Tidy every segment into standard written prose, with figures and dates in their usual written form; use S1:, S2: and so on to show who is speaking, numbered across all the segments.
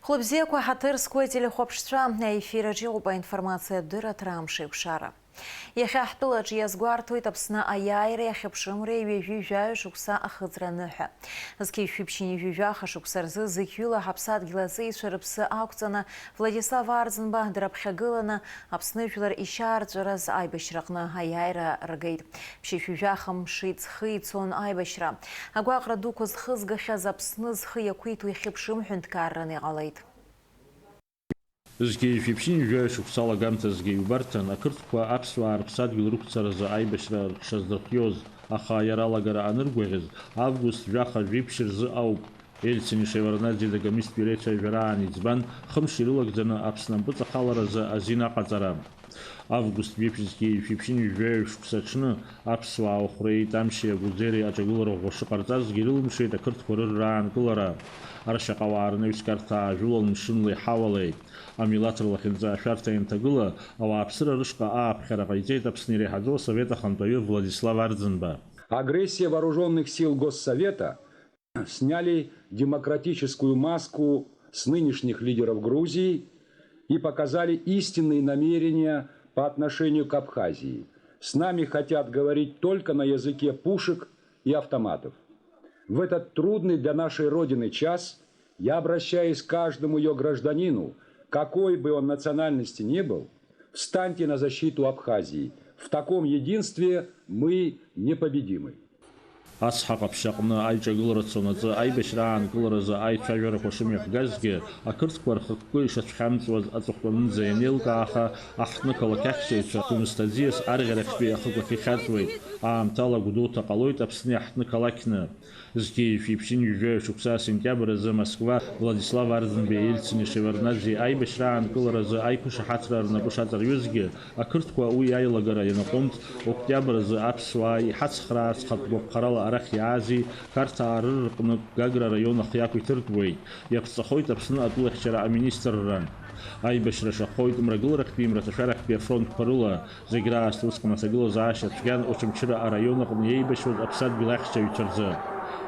S1: Хлопзеква хатырское телехопштра эфира джилба информация дыра трамши пшара. Яхахтулач язгвартует обсна аяйре яхепшимре вижаю шукса ахызраныха. Зки фипчини вижаха шуксарзы зыкюла хапсат гилазы шерпсы аукцана Владислав Арзенба драбхагылана обснывлер ищар раз айбешракна аяйра ргейт. Пшифюжахам шиц хыцон айбешра. Агуакра дукуз хызгаха запсныз хыякуиту яхепшим хюнткарраны галайт.
S2: Згей фипшин жуешь уксала гамта згей убартан, а кыртква апсва арпсад гилрукцара за айбешра шаздахьоз, аха яралагара аныргвегез, август жаха випшир за ауп, эльцини шеварнадзи да гамист пиреча жараани дзбан, хымширылак зана апснам быца халара за азина катара. Август випшизгей фипшин жуешь уксачны, апсва аухрей тамшия гудзери ачагулара гоши картаз гирилмши да кырткварыр раан кулара. Аршақаварны вискарта жулал мшынлы хавалей. Амилатрла хинза шартаин тагула, а апсыра рышка апхерагайтейт апснире хадо Совета Хантоев Владислав Арзенба.
S3: Агрессия вооруженных сил Госсовета сняли демократическую маску с нынешних лидеров Грузии и показали истинные намерения по отношению к Абхазии. С нами хотят говорить только на языке пушек и автоматов. В этот трудный для нашей Родины час я обращаюсь к каждому ее гражданину, какой бы он национальности ни был, встаньте на защиту Абхазии. В таком единстве мы непобедимы.
S2: Асхак обшакна айча гулрацоназа айбешран гулраза айча жора хошимих газге акыртквар хыккой шатхамцваз ацохтон зенилкаха ахна колакахчеча кумстазиес аргарахби ахукахи хатвей амтала гудута qalойт апсни ахна колакна зги фипшин жуе шукса сентябрь за Москва Владислав Арзенбе эльцини шеварнадзи айбешран гулраза айкуша хатрарна бушатар юзге акыртква уй айлагара янаконт октябрь за апсвай хацхрас хатбо qarala арах язи карта арырқны Гагра района хяку тыртвей япсахойт апсны атлахчара министрран айбешра шахойт мрагылрах пимра ташарах пе фронт парула загра стускана сагыло заша тган очумчира района ейбешод апсад билахча ючарза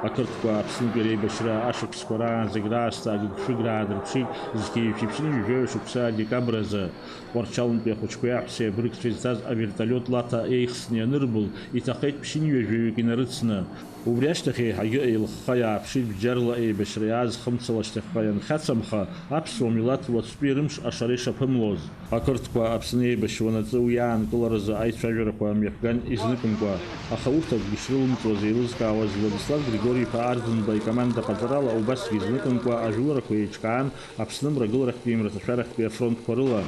S2: акыртква апсын перейбешра ашык скоран заграста гшиградр пшик зки фипшин жөшукса декабрза порчалын пе хочкуя все брыкчизаз а вертолет лата эйхсне нырбул и тахет пшин жөюкин рыцна убряштахи хагыл хая пшит бжарла эйбешриаз хымцалаштахпаян хацамха апсо милат вот спирымш ашареша пымлоз акыртква апсны эйбешванацы уян куларза айчажырква мехган изныкымква ахауртак гишрылымцо зейлызка аваз Владислав Григорий Арзенба и команда Казарала убас изныкымква ажура куечкан апсным рагылрах пимра ташарах пе фронт парыла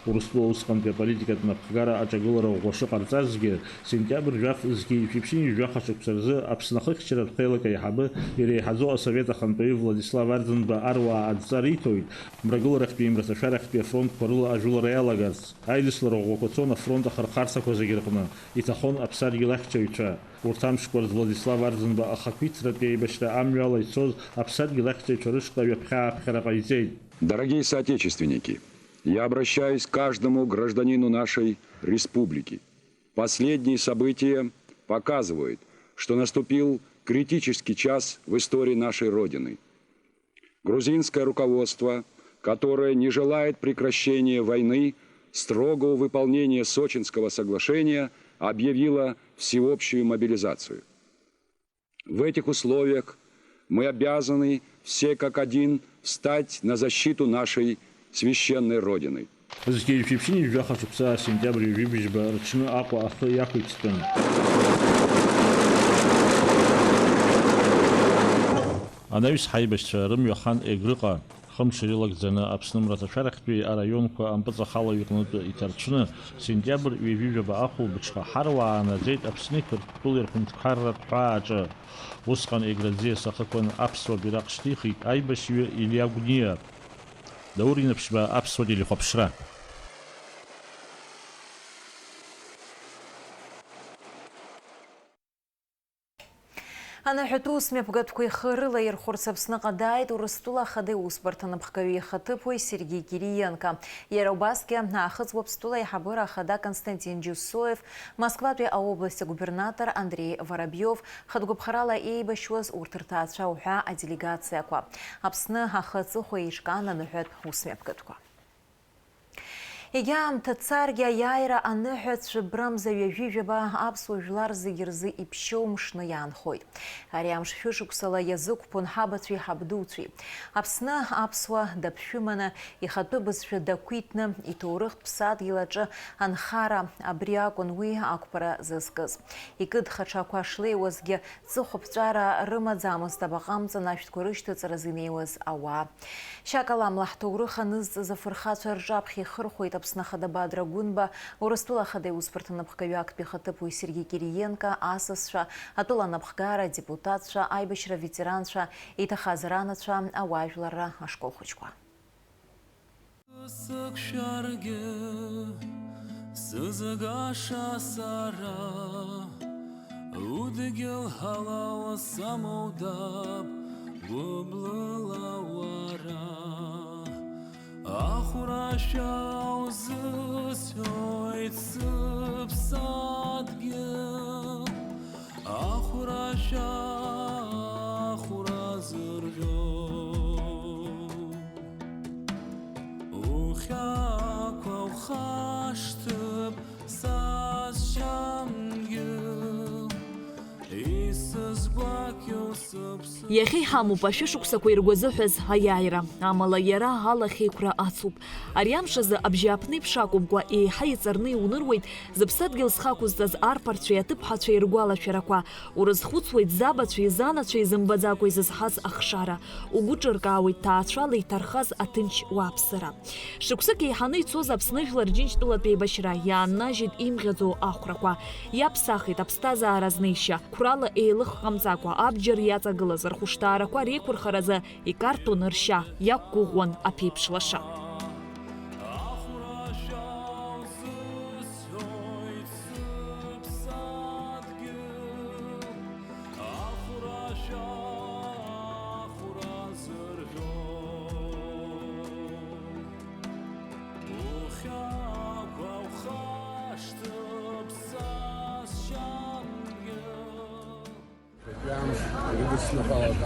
S2: Урустовском политикат Махгара Ачагулара Гоши Картазге сентябрь жах зги фипшин жаха шуксарзы апснахых чират хайлака яхабы ире хазо Совета Хантоев Владислав Арзенба арва адзаритоид мрагулрах пимра ташарах пе фронт парыла ажулара ялагас айдислар гокоцона фронта хархарса козагиркна итахон апсар гилахчевича уртам шкорз Владислав Арзенба ахаквитсрат ейбешра амюала ицоз апсар гилахчевича рышка вепха апхарагайзей.
S3: Дорогие соотечественники, я обращаюсь к каждому гражданину нашей республики. Последние события показывают, что наступил критический час в истории нашей Родины. Грузинское руководство, которое не желает прекращения войны, строгого выполнения Сочинского соглашения, объявило всеобщую мобилизацию. В этих условиях мы обязаны все как один встать на защиту нашей священной Родины.
S2: Зги фипшин жаха шукса сентябрь вибижба рчны аква ахы якутстан. Анавис хайбешра рым яхан эгрыка хымширилак зана апсным раташарах пи районка ампаца хала юкнуты итарчны сентябрь вибижба аху бычха харва аназейт апсны кыртпулер пунткаррат хаджа усқан эградзе сахакон апсва биракштихи айбашве ильягуния دوري نبشبا أبسودي لخبشرة
S1: Анаҳәатәус мҩаԥгатәқәа ихарыла ирхәырц Аԥсны ҟадаит Урыстәыла ахада аусбарҭа анапхгаҩы ихаҭыԥуаҩ Сергей Кириенко. Иара убасгьы аахыҵ Уаԥстәыла аиҳабыра ахада Константин Џьусоев, Москватәи аобласти агубернатор Андрей Воробиов, хатәгәаԥхарала еибашьуаз урҭ рҭаацәа уҳәа аделегациақәа. Аԥсны ахы-аҵыхәа еиҿкаан анаҳәатә ус мҩаԥгатәқәа. Егьаамҭа царгьы аиааира аныҳәаҵәҟьа брымза ҩажәижәаба аԥсуа жәлар зегьы рзы иԥшьоу мшны иаанхоит. Ари амш шәышықәсала иазықәԥон ҳабацәеи ҳабдуцәеи. Аԥсны аԥсуа даԥшәыманы, ихатәы бызшәа дақәиҭны, иҭоурыхтә ԥсадгьыл аҿы анхара абри акәын уи ақәԥара зызкыз. Икыдхаҽақәа шлеиуазгьы ҵыхәаԥҵәара рымаӡамызт абаҟамҵан ашәҭқәа рышьҭыҵразы инеиуаз ауаа. Шьакаламла ҳҭоурых анызҵаз афырхацәа рҿаԥхьа ихырхәеит Аԥсны ахада Бадра Гәынба, Урыстәыла ахада аусбарҭа анапхгаҩы актәи ихаҭыԥуаҩ Сергей Кириенко, асасцәа, атәыла анапхгара, адепутатцәа, аибашьра ветеранцәа, еиҭахаз ранацәа, ауаажәларра ашколхәыҷқәа.
S4: Ахурашау зысёйт сыпсадгил, ахураша ахуразыргё, ухяква ухаштып сасчамгил, исызгвакьо сыпсадгил.
S5: Иахьа иҳамоуп ашәышықәсақәа иргәазыҳәаз аиааира. Амала иара алахьеиқәра ацуп. Ари амш азы абжьааԥны еиԥш акәымкәа еиҳа иҵарны иуныруеит зыԥсадгьыл зхақәызҵаз арԥарцәеи аҭыԥҳацәеи ргәалашәарақәа. Урызхәыцуеит забацәеи занацәеи зымбаӡакәа изызҳаз ахшара. Угәы ҿыркаауеит ҭаацәала иҭархаз аҭынч уааԥсыра. Шықәсык еиҳаны ицоз Аԥсны жәлар Џьынџьтәылатәи еибашьра иааннажьит имӷьаӡо ахәрақәа. Иаԥсахит аԥсҭазаара знеишьа. Қәрала еилыхҟамҵакәа абџьар иаҵагылаз рхәышҭаарақәа реиқәырхаразы икарҭон ршьа, иақәгәыӷуан аԥеиԥш лаша.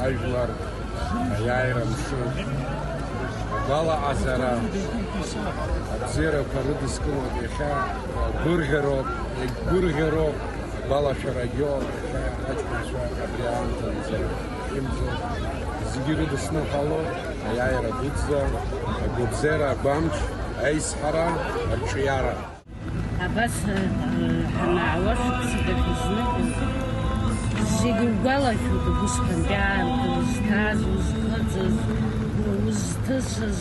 S3: Ajlar, ayairam şu, Gala Azara, Zera Paradiskova, Burgerov, Bala Şaragyor, Açmaswa, Adrianta, Zigiri de Snopalo, Ayaira Budza, Budzera Bamch, Eishara, Archiara.
S6: Abbas Hanawas, Sidakisnik. Зегьы игәалашәоит убысҟан аамҭа узҭаз, узхыҵыз, узҭысыз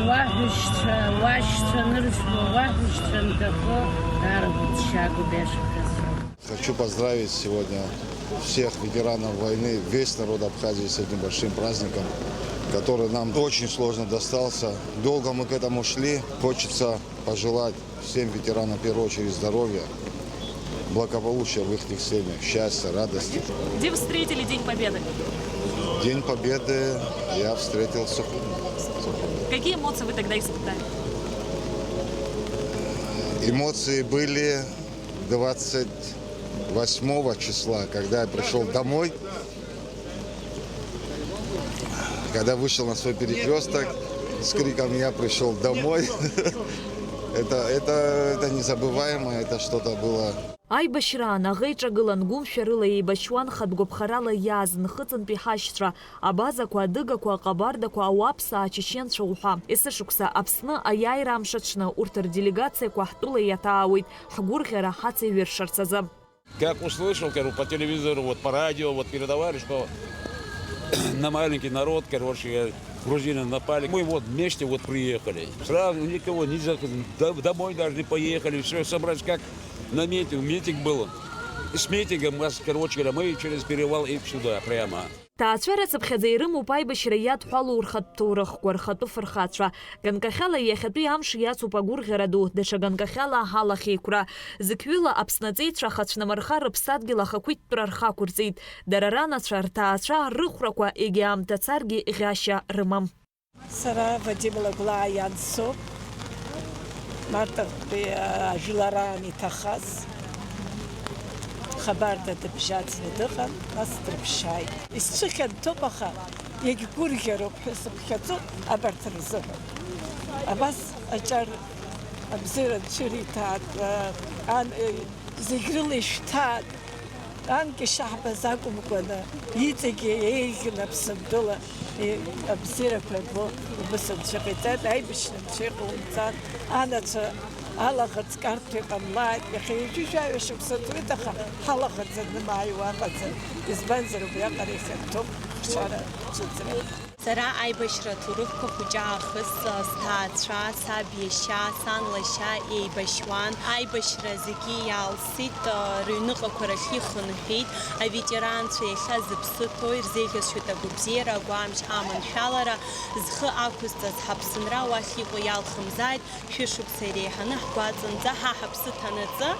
S6: уаҳәшьцәа, уашьцәа ныршәуа, уаҳәшьцәа нҭахо даргәыҵшьагоу бешахаз.
S7: Хочу поздравить сегодня всех ветеранов войны, весь народ Абхазии с этим большим праздником, который нам очень сложно достался. Долго мы к этому шли. Хочется пожелать всем ветеранам в первую очередь здоровья, благополучия в их семьях, счастья, радости.
S5: Где вы встретили День Победы?
S7: День Победы я встретил в Сухуми.
S5: Какие эмоции вы тогда испытали?
S7: Эмоции были 28 числа, когда я пришел домой. Когда вышел на свой перекресток с криком «Я пришел домой». Это незабываемо, это что-то было.
S5: Аибашьраан аӷеиҿагылан гәымшәа рыла еибашьуан хатәгәаԥхарала иааз нхыҵынтәи ҳашьцәа, абазақәа, адыгақәа, аҟабардақәа, ауааԥсаа, ачеченцәа уҳәа. Есышықәса Аԥсны аиааира амш аҽны урҭ рделегациақәа ҳтәыла иаҭаауеит ҳгәырӷьара ҳацеиҩыршарц азы.
S8: Как услышал, по телевизору, по радио, передавали, что на маленький народ, грузины напали. Мы вместе приехали. Сразу никого нельзя, домой даже не поехали. Все собрались как на митинг был. с митингом, короче говоря, мы через перевал и сюда прямо.
S5: Таацәара цыԥхьаӡа ирымоуп аибашьра иадҳәалоу рхатә ҭоурыхқәа, рхатәы фырхацәа. Ганкахьала иахьатәи амш иацуп агәырӷьара ду, даҽа ганкахьала ҳалахьеиқәра. Зықьҩыла аԥснаҵеицәа ахацәнамырха рыԥсадгьыл ахақәиҭтәра рхақәырҵеит. Дара ранацәа, рҭаацәа, рыхәрақәа егьи аамҭа царгьы ӷьашьа рымам.
S9: Сара Вадим Лагәлаа ианцоуп. Мартаҟтәи ажәларан иҭахаз. Хабарда дыбжьаӡны дыҟан, нас дрыԥшааит. Исцәыхьанҭоуп, аха иагьгәырӷьароуп ҳәа сыԥхьаӡоит абарҭ рзыҳәан. Абас аҿар абзиара цәыриҭаат, зегь рыла ишәҭаат. Анкьа шаҳбаз акәымкәаны, иҵегьы еиӷьын Аԥсынтәыла абзиарақәа рбо убыс анцәа ҟаиҵан, аибашьра анцәа иҟоумҵан, анацәа алаӷырӡ карҭәа иҟамлааит, иахьа ҩажәа шықәса ҵуеит, аха ҳалаӷырӡ анымааиуа аҟаӡам. Избанзар убриаҟара ихьанҭоуп ҳшара ҿыцра.
S10: Сара аибашьра аҭоурыхқәа хәыҷы аахыс сҭаацәа, саб иашьа, сан лашьа еибашьуан. Аибашьра зегьы иаалсит, рыҩныҟақәа рахь ихынҳәит. Аветеранцәа иахьа зыԥсы ҭоу ирзеиӷьасшьоит агәабзиара, агәамч, аманшәалара. Зхы ақәызҵаз ҳаԥсынра уахь иҟоу иалхымзааит. Шәышықәса иреиҳаны ҳгәаҵанӡа ҳаԥсы ҭанаҵы,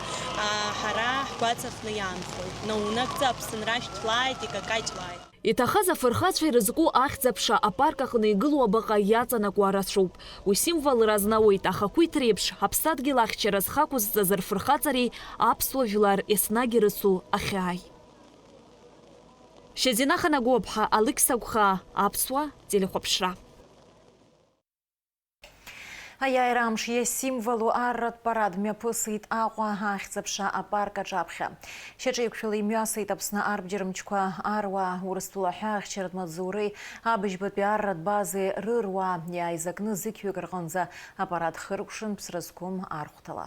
S10: ҳара ҳгәаҵаҟны иаанхоит. Наунагӡа Аԥсынра шәҭлааит, икакаҷлааит.
S5: Иҭахаз афырхацәа ирызку ахьӡ-аԥша апарк аҟны игылоу абаҟа иаҵанакуа рацәоуп. Уи символра знауеит, ахақәиҭ реиԥш ҳаԥсадгьыл ахьчара зхақәызҵаз рфырхаҵареи аԥсуа жәлар еснагь ирыцу ахьааи. Шьазина Ханагәыԥҳа, Алықь Сагәхаа, Аԥсуа телехәаԥшра.
S1: Аиааира амш иасимволу арратә парад мҩаԥысит Аҟәа ахьӡ-аԥша апарк аҿаԥхьа. Шьаҿеиқәшәала имҩасит Аԥсны арбџьармычқәа, аруаа, Урыстәыла ҳәа ахьчаратә маҵзуреи, абыжьбатәи арратә базеи рыруаа иааизакны зықьҩык рҟынӡа апарад хыркәшан ԥсра зқәым архәҭала.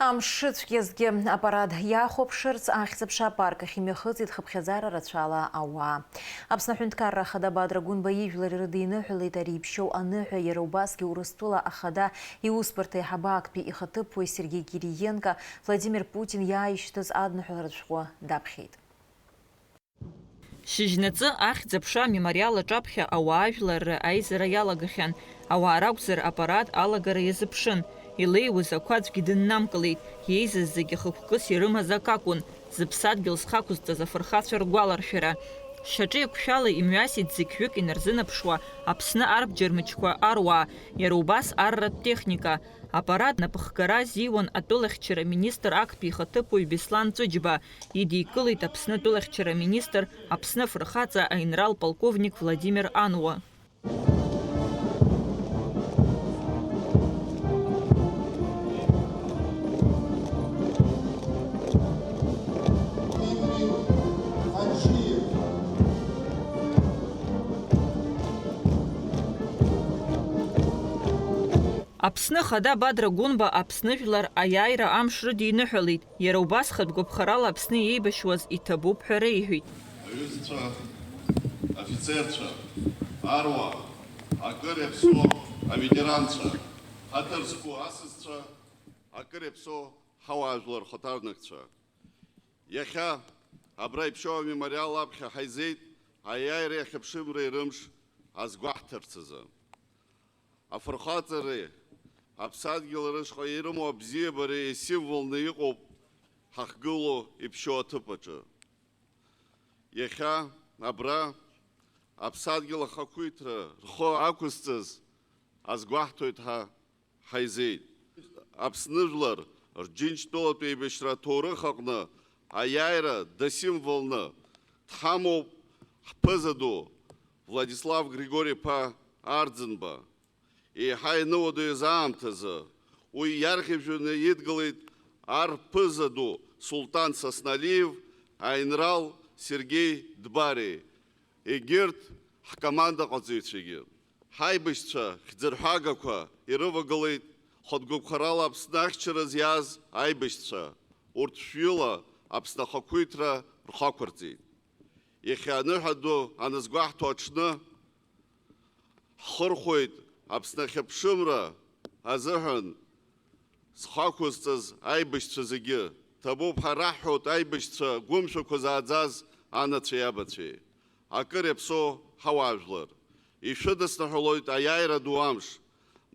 S1: Амшыцәгьазгьы аппарат иахәаԥшырц ахьӡ-аԥша апарк имҩахыҵит хыԥхьаӡара рацәала ауаа. Аԥсны Аҳәынҭқарра Ахада Бадра Гәынба ижәлар ирыдиныҳәалеит ари иԥшьоу аныҳәа, иара убасгьы Урыстәыла Ахада иусбарҭа аиҳабы актәи ихаҭыԥуаҩ Сергей Кириенко Владимир Путин иааишьҭыз адныҳәаларатә шәҟәы даԥхьеит.
S5: Шьыжьнаҵы ахьӡ-аԥша амемориал аҿаԥхьа ауаажәлар аизара иалагахьан. Ауаа ракәзар аппарат алагара иазыԥшын. Илеиуаз ақәаӡәгьы дыннамкылеит. Иеизаз зегьы хықәкыс ирымаз акакәын. Зыԥсадгьыл зхақәызҵаз афырхацәа ргәаларшәара. Шьаҿа еиқәшәала имҩасит зықьҩык инарзынаԥшуа Аԥсны арбџьар мычқәа аруаа, иара убас арратә техника. Аппарат напыхгара зиуан атәылахьчара министр актәи ихаҭыԥуаҩ Беслан Ҵәыџьба. Идикылеит Аԥсны атәылахьчара министр, Аԥсны афырхаҵа аинрал полковник Владимир Ануа. Аԥсны Ахада Бадра Гәынба аԥсныжәлар аиааира амш рыдиныҳәалеит. Иара убасхатә гәаԥхарала Аԥсны иеибашьуаз иҭабуп ҳәа реиҳәеит.
S11: Аҩызцәа, афицерцәа, аруаа, акыр иаԥсоу аветеранцәа, ҳаҭыр зқәу асасцәа, акыр иаԥсоу ҳауаажәлар рхаҭарнакцәа. Иахьа абра иԥшьоу амемориал аԥхьа ҳаизеит аиааиреи ахьыԥшымреи рымш азгәаҳҭарц азы. Афырхаҵареи Аԥсадгьыл рышҟа ирымоу абзиабареи символны иҟоуп ҳахгылоу иԥшьоу аҭыԥ аҿы. Иахьа абра Аԥсадгьыл ахақәиҭра рхы ақәызҵаз азгәаҳҭоит ҳәа ҳаизеит. Аԥсны жәлар рџьынџьтәылатә еибашьра аҭоурых аҟны аиааира дасимволны дҳамоуп ҳԥыза ду Владислав Григорий-ԥа Арӡынба. Еиҳа инуадаҩыз аамҭазы уи иархьыжәжәаны идгылеит арԥыза ду Султан Сасналиев, аинрал Сергей Дбари, егьырҭ ҳкомандаҟаҵаҩцәагьы. Ҳаибашьцәа хьӡырҳәагақәа ирывагылеит хатәгәаԥхарала Аԥсны ахьчараз иааз аибашьцәа. Урҭ шәҩыла Аԥсны ахақәиҭра рхақәырҵеит. Иахьа аныҳәа ду аназгәаҳҭо аҽны ҳхырхәоит Аԥсны ахьыԥшымра азыҳәан зхақәызҵаз аибашьцәа зегьы. Ҭабуп ҳәа раҳҳәоит аибашьцәа гәымшәақәа зааӡаз анацәеи абацәеи. Акыр иаԥсоу ҳауаажәлар. Ишәыдысныҳәалоит аиааира ду амш.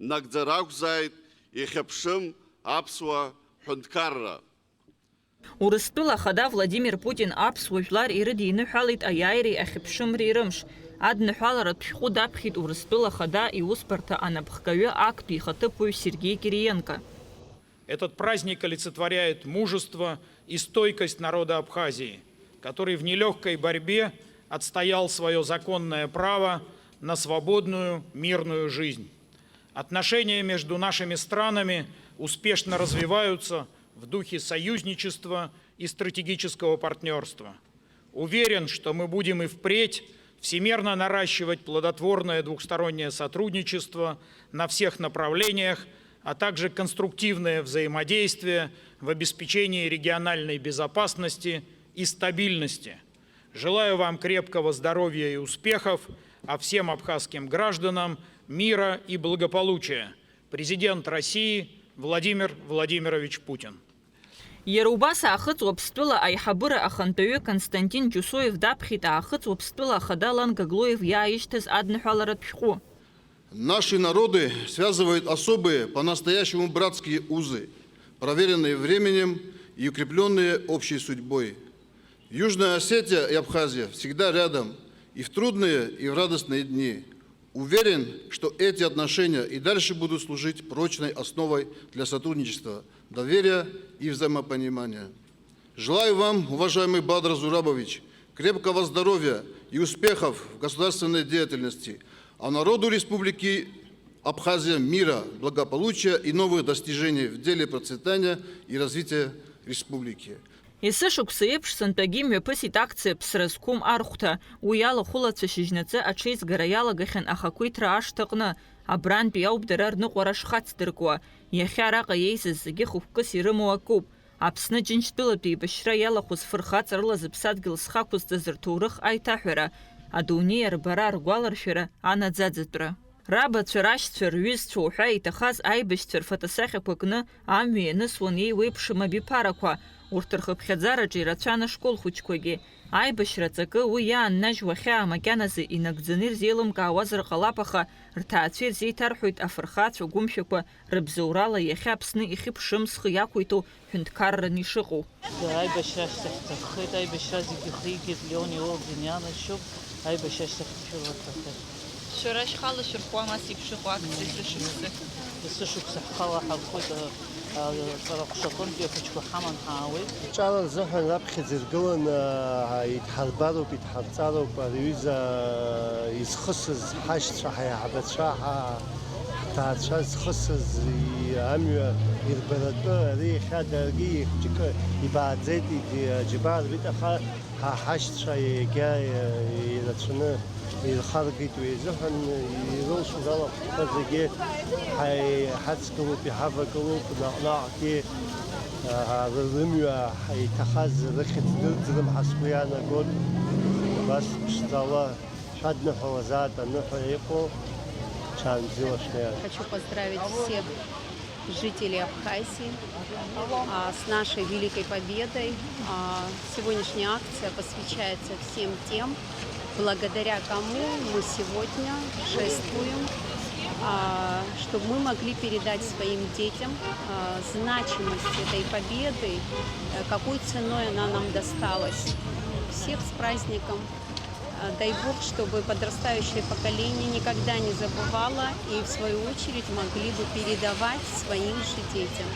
S11: Нагӡара акәзааит ихьыԥшым аԥсуа ҳәынҭқарра.
S5: Урыстәыла Ахада Владимир Путин аԥсуа жәлар ирыдиныҳәалеит аиааиреи ахьыԥшымреи рымш. Адныҳәаларатә шәҟәы даԥхьеит Урыстәыла Ахада иусбарҭа анапхгаҩы актәи ихаҭыԥуаҩ Сергей Кириенко.
S12: Этот праздник олицетворяет мужество и стойкость народа Абхазии, который в нелегкой борьбе отстоял свое законное право на свободную мирную жизнь. Отношения между нашими странами успешно развиваются в духе союзничества и стратегического партнерства. Уверен, что мы будем и впредь всемерно наращивать плодотворное двухстороннее сотрудничество на всех направлениях, а также конструктивное взаимодействие в обеспечении региональной безопасности и стабильности. Желаю вам крепкого здоровья и успехов, а всем абхазским гражданам мира и благополучия. Президент России Владимир Владимирович Путин.
S5: Иара убас аахыҵ Уаԥстәыла аиҳабыра ахантәаҩы Константин Џьусоев даԥхьеит аахыҵ Уаԥстәыла Ахада Лан Гаглоев иааишьҭыз адныҳәаларатә шәҟәы.
S13: Наши народы связывают особые, по-настоящему братские узы, проверенные временем и укрепленные общей судьбой. Южная Осетия и Абхазия всегда рядом и в трудные, и в радостные дни. Уверен, что эти отношения и дальше будут служить прочной основой для сотрудничества, доверия и взаимопонимания. Желаю вам, уважаемый Бадра Зурабович, крепкого здоровья и успехов в государственной деятельности, а народу Республики Абхазия мира, благополучия и новых достижений в деле процветания и развития республики.
S5: Есышықәса еиԥш сынтәагьы мҩаԥысит акциа Ԥсра зқәым архәҭа. Уи алахәылацәа шьыжьнаҵы аҽеизгара иалагахьан ахақәиҭра ашҭаҟны. Абрантәи ауп дара рныҟәара шхацдыркуа, иахьа араҟа еизаз зегьы хықәкыс ирымоу акоуп. Аԥсны Џьынџьтәылатәи еибашьра иалахәыз фырхаҵарыла зыԥсадгьыл зхақәызҵаз рҭоурых аиҭаҳәара, адунеи арбара ргәаларшәара, анаӡаӡатәра. Рабацәа, рашьцәа, рҩызцәа уҳәа иҭахаз аибашьцәа рфотосахьақәа кны амҩа ианысуан еиуеиԥшым абиԥарақәа, урҭ рхыԥхьаӡараҿы ирацәан ашкол хәыҷқәагьы. Аибашьра ҵакы уи иааннажьуа хьаа макьаназы инагӡаны ирзеилымкаауазар ҟалап, аха рҭаацәа ирзеиҭарҳәоит афырхацәа гәымшәақәа рыбзоурала иахьа Аԥсны ихьыԥшым схы иақәиҭу ҳәынҭқарран ишыҟоу.
S14: Аибашьра ашьҭахьҭаххеит, аибашьра зегьы ихигеит, Леон иорден ианашьоуп, аибашьра ашьҭахьҭашәырлаҭахеит.
S5: Шәара шәхала шәырхуам ас еиԥш иҟоу акциа сышықәса?
S14: Сышықәса ҳхала ҳархоит, ҟәшаҟынтәи ахәыҷқәа ҳаман ҳаауеит.
S15: Ҿара рзыҳәан раԥхьаӡа иргылан идҳарбароуп, идҳарҵароуп аҩыза изхысыз ҳашьцәа, ҳаиҳабацәа, ҳҭаацәа зхысыз амҩа ирбаратәы, ари иахьа даргьы ихәҷыкы ибааӡеит, џьабаа рбеит, аха ҳашьцәа егьа ирацәаны ирхаргеит уи азыҳәан ирылшоз алахәқәа зегьы ҳаҵгылоуп, иҳавагылоуп, наҟ-наҟгьы рымҩа иҭахаз рыхьӡ дырӡрым ҳазқәа иаанагон, убас ԥшӡала шәадныҳәалазаат аныҳәа иҟоу ҽаанбзиала.
S16: Хочу поздравить всех жителей Абхазии с нашей великой победой. Сегодняшняя акция посвящается всем тем, благодаря кому мы сегодня шествуем, чтобы мы могли передать своим детям значимость этой победы, какой ценой она нам досталась. Всех с праздником! Дай Бог, чтобы подрастающее поколение никогда не забывало и, в свою очередь, могли бы передавать своим же детям.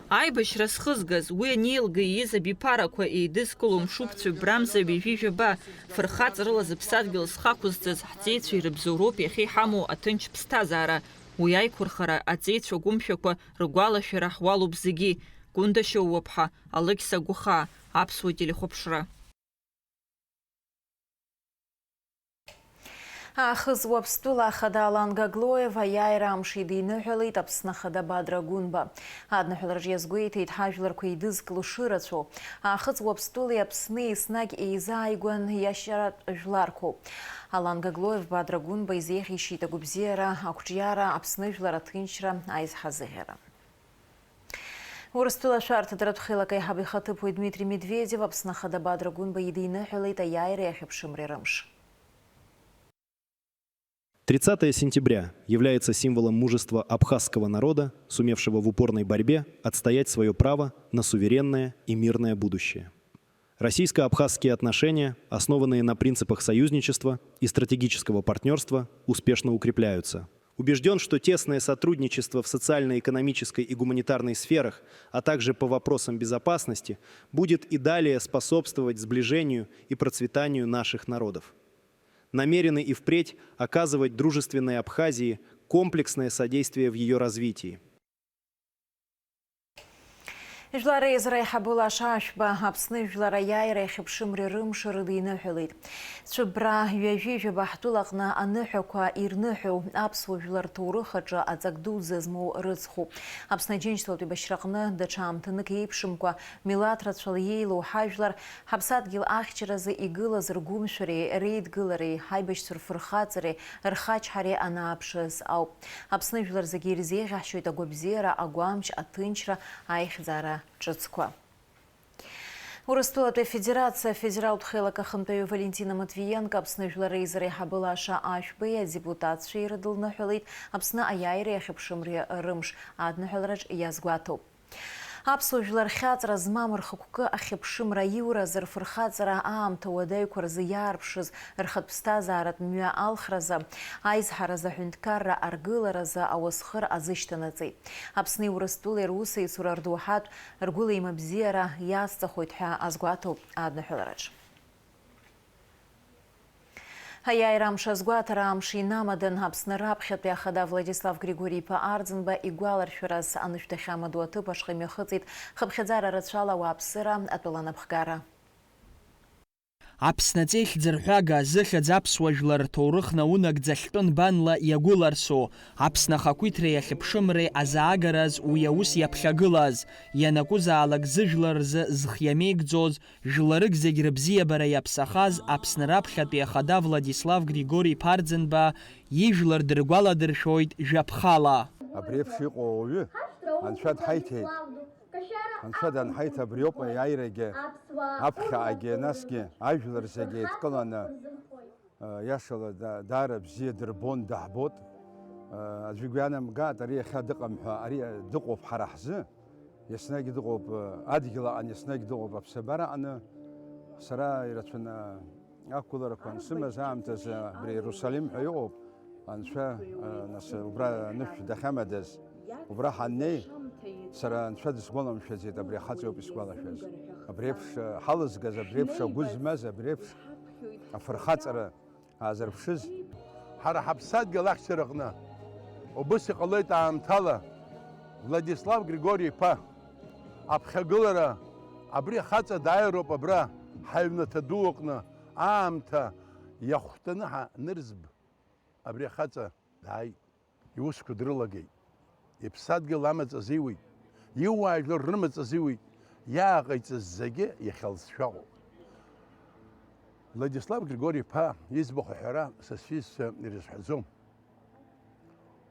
S5: Аибашьра зхызгаз, уи анеилга ииз абиԥарақәа еидызкыло мшуԥцәа Брамза ҩажәи-жәаба, фырхаҵарыла зыԥсадгьыл зхақәызҵаз ҳҵеицәа ирыбзоуроуп иахьа иҳамоу аҭынч ԥсҭазаара. Уи аиқәырхара аҵеицәа гәымшәақәа ргәалашәара ҳуалуп зегьы. Гәында Шьоуа-ԥҳа, Алықьса Гәыхаа, Аԥсуа телехәаԥшра.
S1: Ахыз Уаԥстәыла ахада Алан Гаглоев аиааира амш идиныҳәалеит Аԥсны ахада Бадра Гәынба. Адныҳәалаҿ иазгәеиҭеит ҳажәларқәа еидызкыло шырацәоу. Ахыҵ Уаԥстәылеи Аԥсни еснагь еизааигәан иашьаратә жәларқәоуп. Алан Гаглоев Бадра Гәынба изеиӷьишьеит агәабзиара, ақәҿиара, Аԥсны жәлар аҭынчра, аизҳазыӷьара. Урыстәыла ашәарҭадаратә хеилак аиҳаб ихаҭыԥуаҩ Дмитрий Медведев Аԥсны ахада Бадра Гәынба идиныҳәалеит аиааира иахьыԥшымреи рымш.
S17: 30 сентября является символом мужества абхазского народа, сумевшего в упорной борьбе отстоять свое право на суверенное и мирное будущее. Российско-абхазские отношения, основанные на принципах союзничества и стратегического партнерства, успешно укрепляются. Убежден, что тесное сотрудничество в социально-экономической и гуманитарной сферах, а также по вопросам безопасности, будет и далее способствовать сближению и процветанию наших народов. Намерены и впредь оказывать дружественной Абхазии комплексное содействие в ее развитии.
S1: Жәлар еизара ашашәба, Аԥсны жәлар аиааира иахьыԥшымреи рымш рыдиныҳәалеит. Цәыббра ҩажәи-жәаба ҳтәылаҟны аныҳәақәа ирныҳәоу аԥсуа жәлар рҭоурых аҿы аҵак дуӡӡа змоу рыӡхуп. Аԥсны Џьынџьтәылатәи еибашьраҟны даҽа аамҭанык еиԥшымкәа милаҭ рацәала иеилоу ҳажәлар ҳаԥсадгьыл ахьчаразы игылаз ргәымшәареи, реидгылареи, ҳаибашьцәа рфырхаҵареи, рхачҳареи анааԥшыз ауп. Аԥсны жәлар зегьы ирзеиӷьаҳшьоит агәабзиара, агәамч, аҭынчра, аихьӡара ҿыцқәа. Урыстәылатәи Федерациа федералтә хеилак ахантәаҩы Валентина Матвиенко Аԥсны жәлар реизара иҳабылаша ашәбеи адепутатцәа ирыдылныҳәалеит Аԥсны аиааира иахьыԥшымреи рымш адныҳәалараҿ иазгәаҭоуп. Аԥсуа жәлар хьаҵра змам рхықәкы ахьыԥшымра иураз рфырхаҵара аамҭа уадаҩқәа рзы иаарԥшыз рхатә ԥсҭазааратә мҩа алхразы, аизҳаразы, аҳәынҭқарра аргыларазы ауасхыр азышьҭанаҵеит. Аԥсни Урыстәылеи русеицура рдоуҳатә ргәылеимабзиара иазҵахоит ҳәа азгәаҭоуп адныҳәалараҿ. Аиааира амш азгәаҭара амш инамадан Аԥсны раԥхьатәи ахада Владислав Григорий-иԥа Арӡынба игәаларшәараз анышәҭахь амаду аҭыԥ ашҟа имҩахыҵит хыԥхьаӡара рацәала ауааԥсыра, атәыланапхгара.
S18: Аԥсны ихьӡырҳәага зыхьӡ аԥсуа жәлар рҭоурых наунагӡахьтәын банла иагәыларсу, Аԥсны ахақәиҭреи ахьыԥшымреи азаагараз уи аус иаԥхьагылаз, ианакәызаалак зыжәлар рзы зхиамеигӡоз, жәларык зегь рыбзиабара иаԥсахаз Аԥсны раԥхьатәи ахада Владислав Григори-иԥа Арӡынба ижәлар дыргәаладыршәоит жәаԥхала.
S19: Абри еиԥш иҟоу ауаҩы анцәа дҳаиҭеит. Анцәа данҳаиҭ абри ауп аиааирагьы, аԥхьаҟагьы, насгьы ажәлар зегьы еидкыланы иашала даара бзиа дырбон, даҳбот. Аӡәы игәы ианамгааит, ари иахьа дыҟам ҳәа, ари дыҟоуп ҳара ҳзы, еснагь дыҟоуп адгьыл аҟны, еснагь дыҟоуп аԥсабара аҟны. Сара ирацәаны ақәыларақәа ансымаз аамҭазы абри Иерусалим ҳәа иҟоуп. Анцәа нас убра анышә дахьамадаз, убра ҳаннеи, сара анцәа дысгәаламшәаӡеит, абри ахаҵа ауп исгәалашәаз. Абри еиԥш ҳалызгаз, абри еиԥш агәы змаз, абри еиԥш афырхаҵара аазырԥшыз.
S20: Ҳара ҳаԥсадгьыл ахьчараҟны убыс иҟалеит аамҭала Владислав Григори-иԥа аԥхьагылара, абри ахаҵа дааироуп абра ҳаҩнаҭа ду аҟны аамҭа иахәҭаны ҳанырзб. Абри ахаҵа дааит, иусқәа дрылагеит, иԥсадгьыл амаҵ азиуит, иуаа жәлар рымаҵ азиуит, иааҟаиҵаз зегьы иахьалзшәаҟоуп. Владислав Григори-иԥа иӡбахә аҳәара са сҩызцәа ирызҳәаӡом.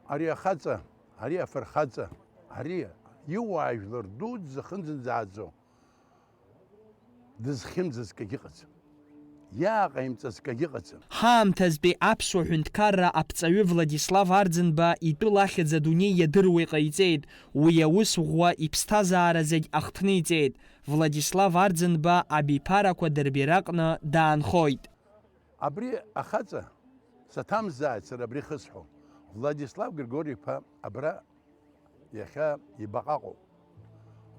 S20: Ари ахаҵа, ари афырхаҵа, ари иуаа жәлар дуӡӡа хынӡынӡааӡо дызхьымӡаз кагь ыҟаӡам. Иааҟаимҵаз кагь ыҟаӡам.
S18: Ҳаамҭазтәи аԥсуа ҳәынҭқарра аԥҵаҩы Владислав Арӡынба итәы лахьаӡа адунеи иадыруа иҟаиҵеит, уи аус ӷәӷәа иԥсҭазаара зегь ахҭниҵеит. Владислав Арӡынба абиԥарақәа дырбираҟны даанхоит.
S20: Абри ахаҵа саҭамзааит сара абри хысҳәо. Владислав Григори-иԥа абра иахьа ибаҟаҟоуп.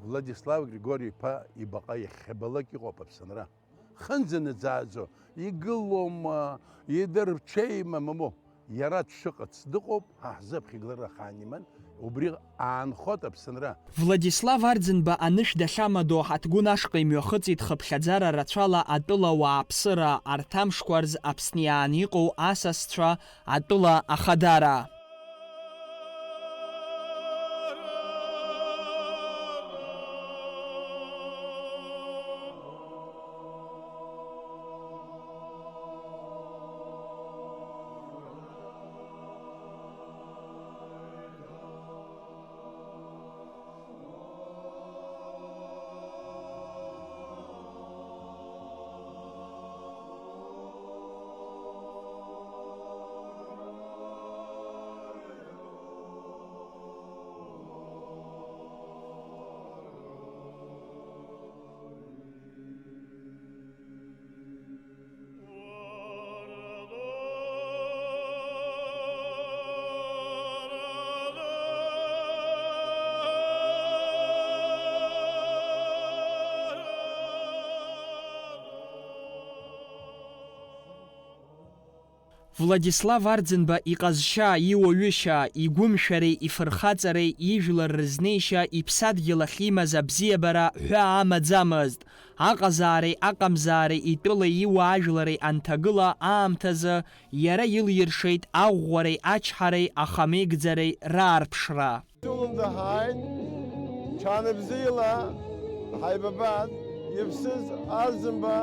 S20: Владислав Григори-иԥа ибаҟа иахьабалак иҟоуп Аԥсынра. Хынӡанаӡааӡо, игылома, идырчеима мамоу. Иара дшыҟац дыҟоуп, ҳаҳзы аԥхьагылара хаан иман, убри аанхот Аԥсынра.
S18: Владислав Арӡынба анышә дахьамадо ҳаҭгәын ашҟа имҩахыҵит хыԥхьаӡара рацәала атәыла уааԥсыра, арҭ амшқәа рзы Аԥсны иаан иҟоу асасцәа, атәыла ахадара. Владислав Арӡынба иҟазшьа, иуаҩышьа, игәымшәареи, ифырхаҵареи, ижәлар рызнеишьа, иԥсадгьыл ахь имаз абзиабара ҳәа амаӡамызт. Аҟазаареи, аҟамзаареи, итәылеи, иуаажәлареи анҭагыла аамҭазы иара илиршеит аӷәӷәареи, ачҳареи, ахамеигӡареи раарԥшра.
S21: Чаныбзиала ҳаибабад иԥсыз Арӡынба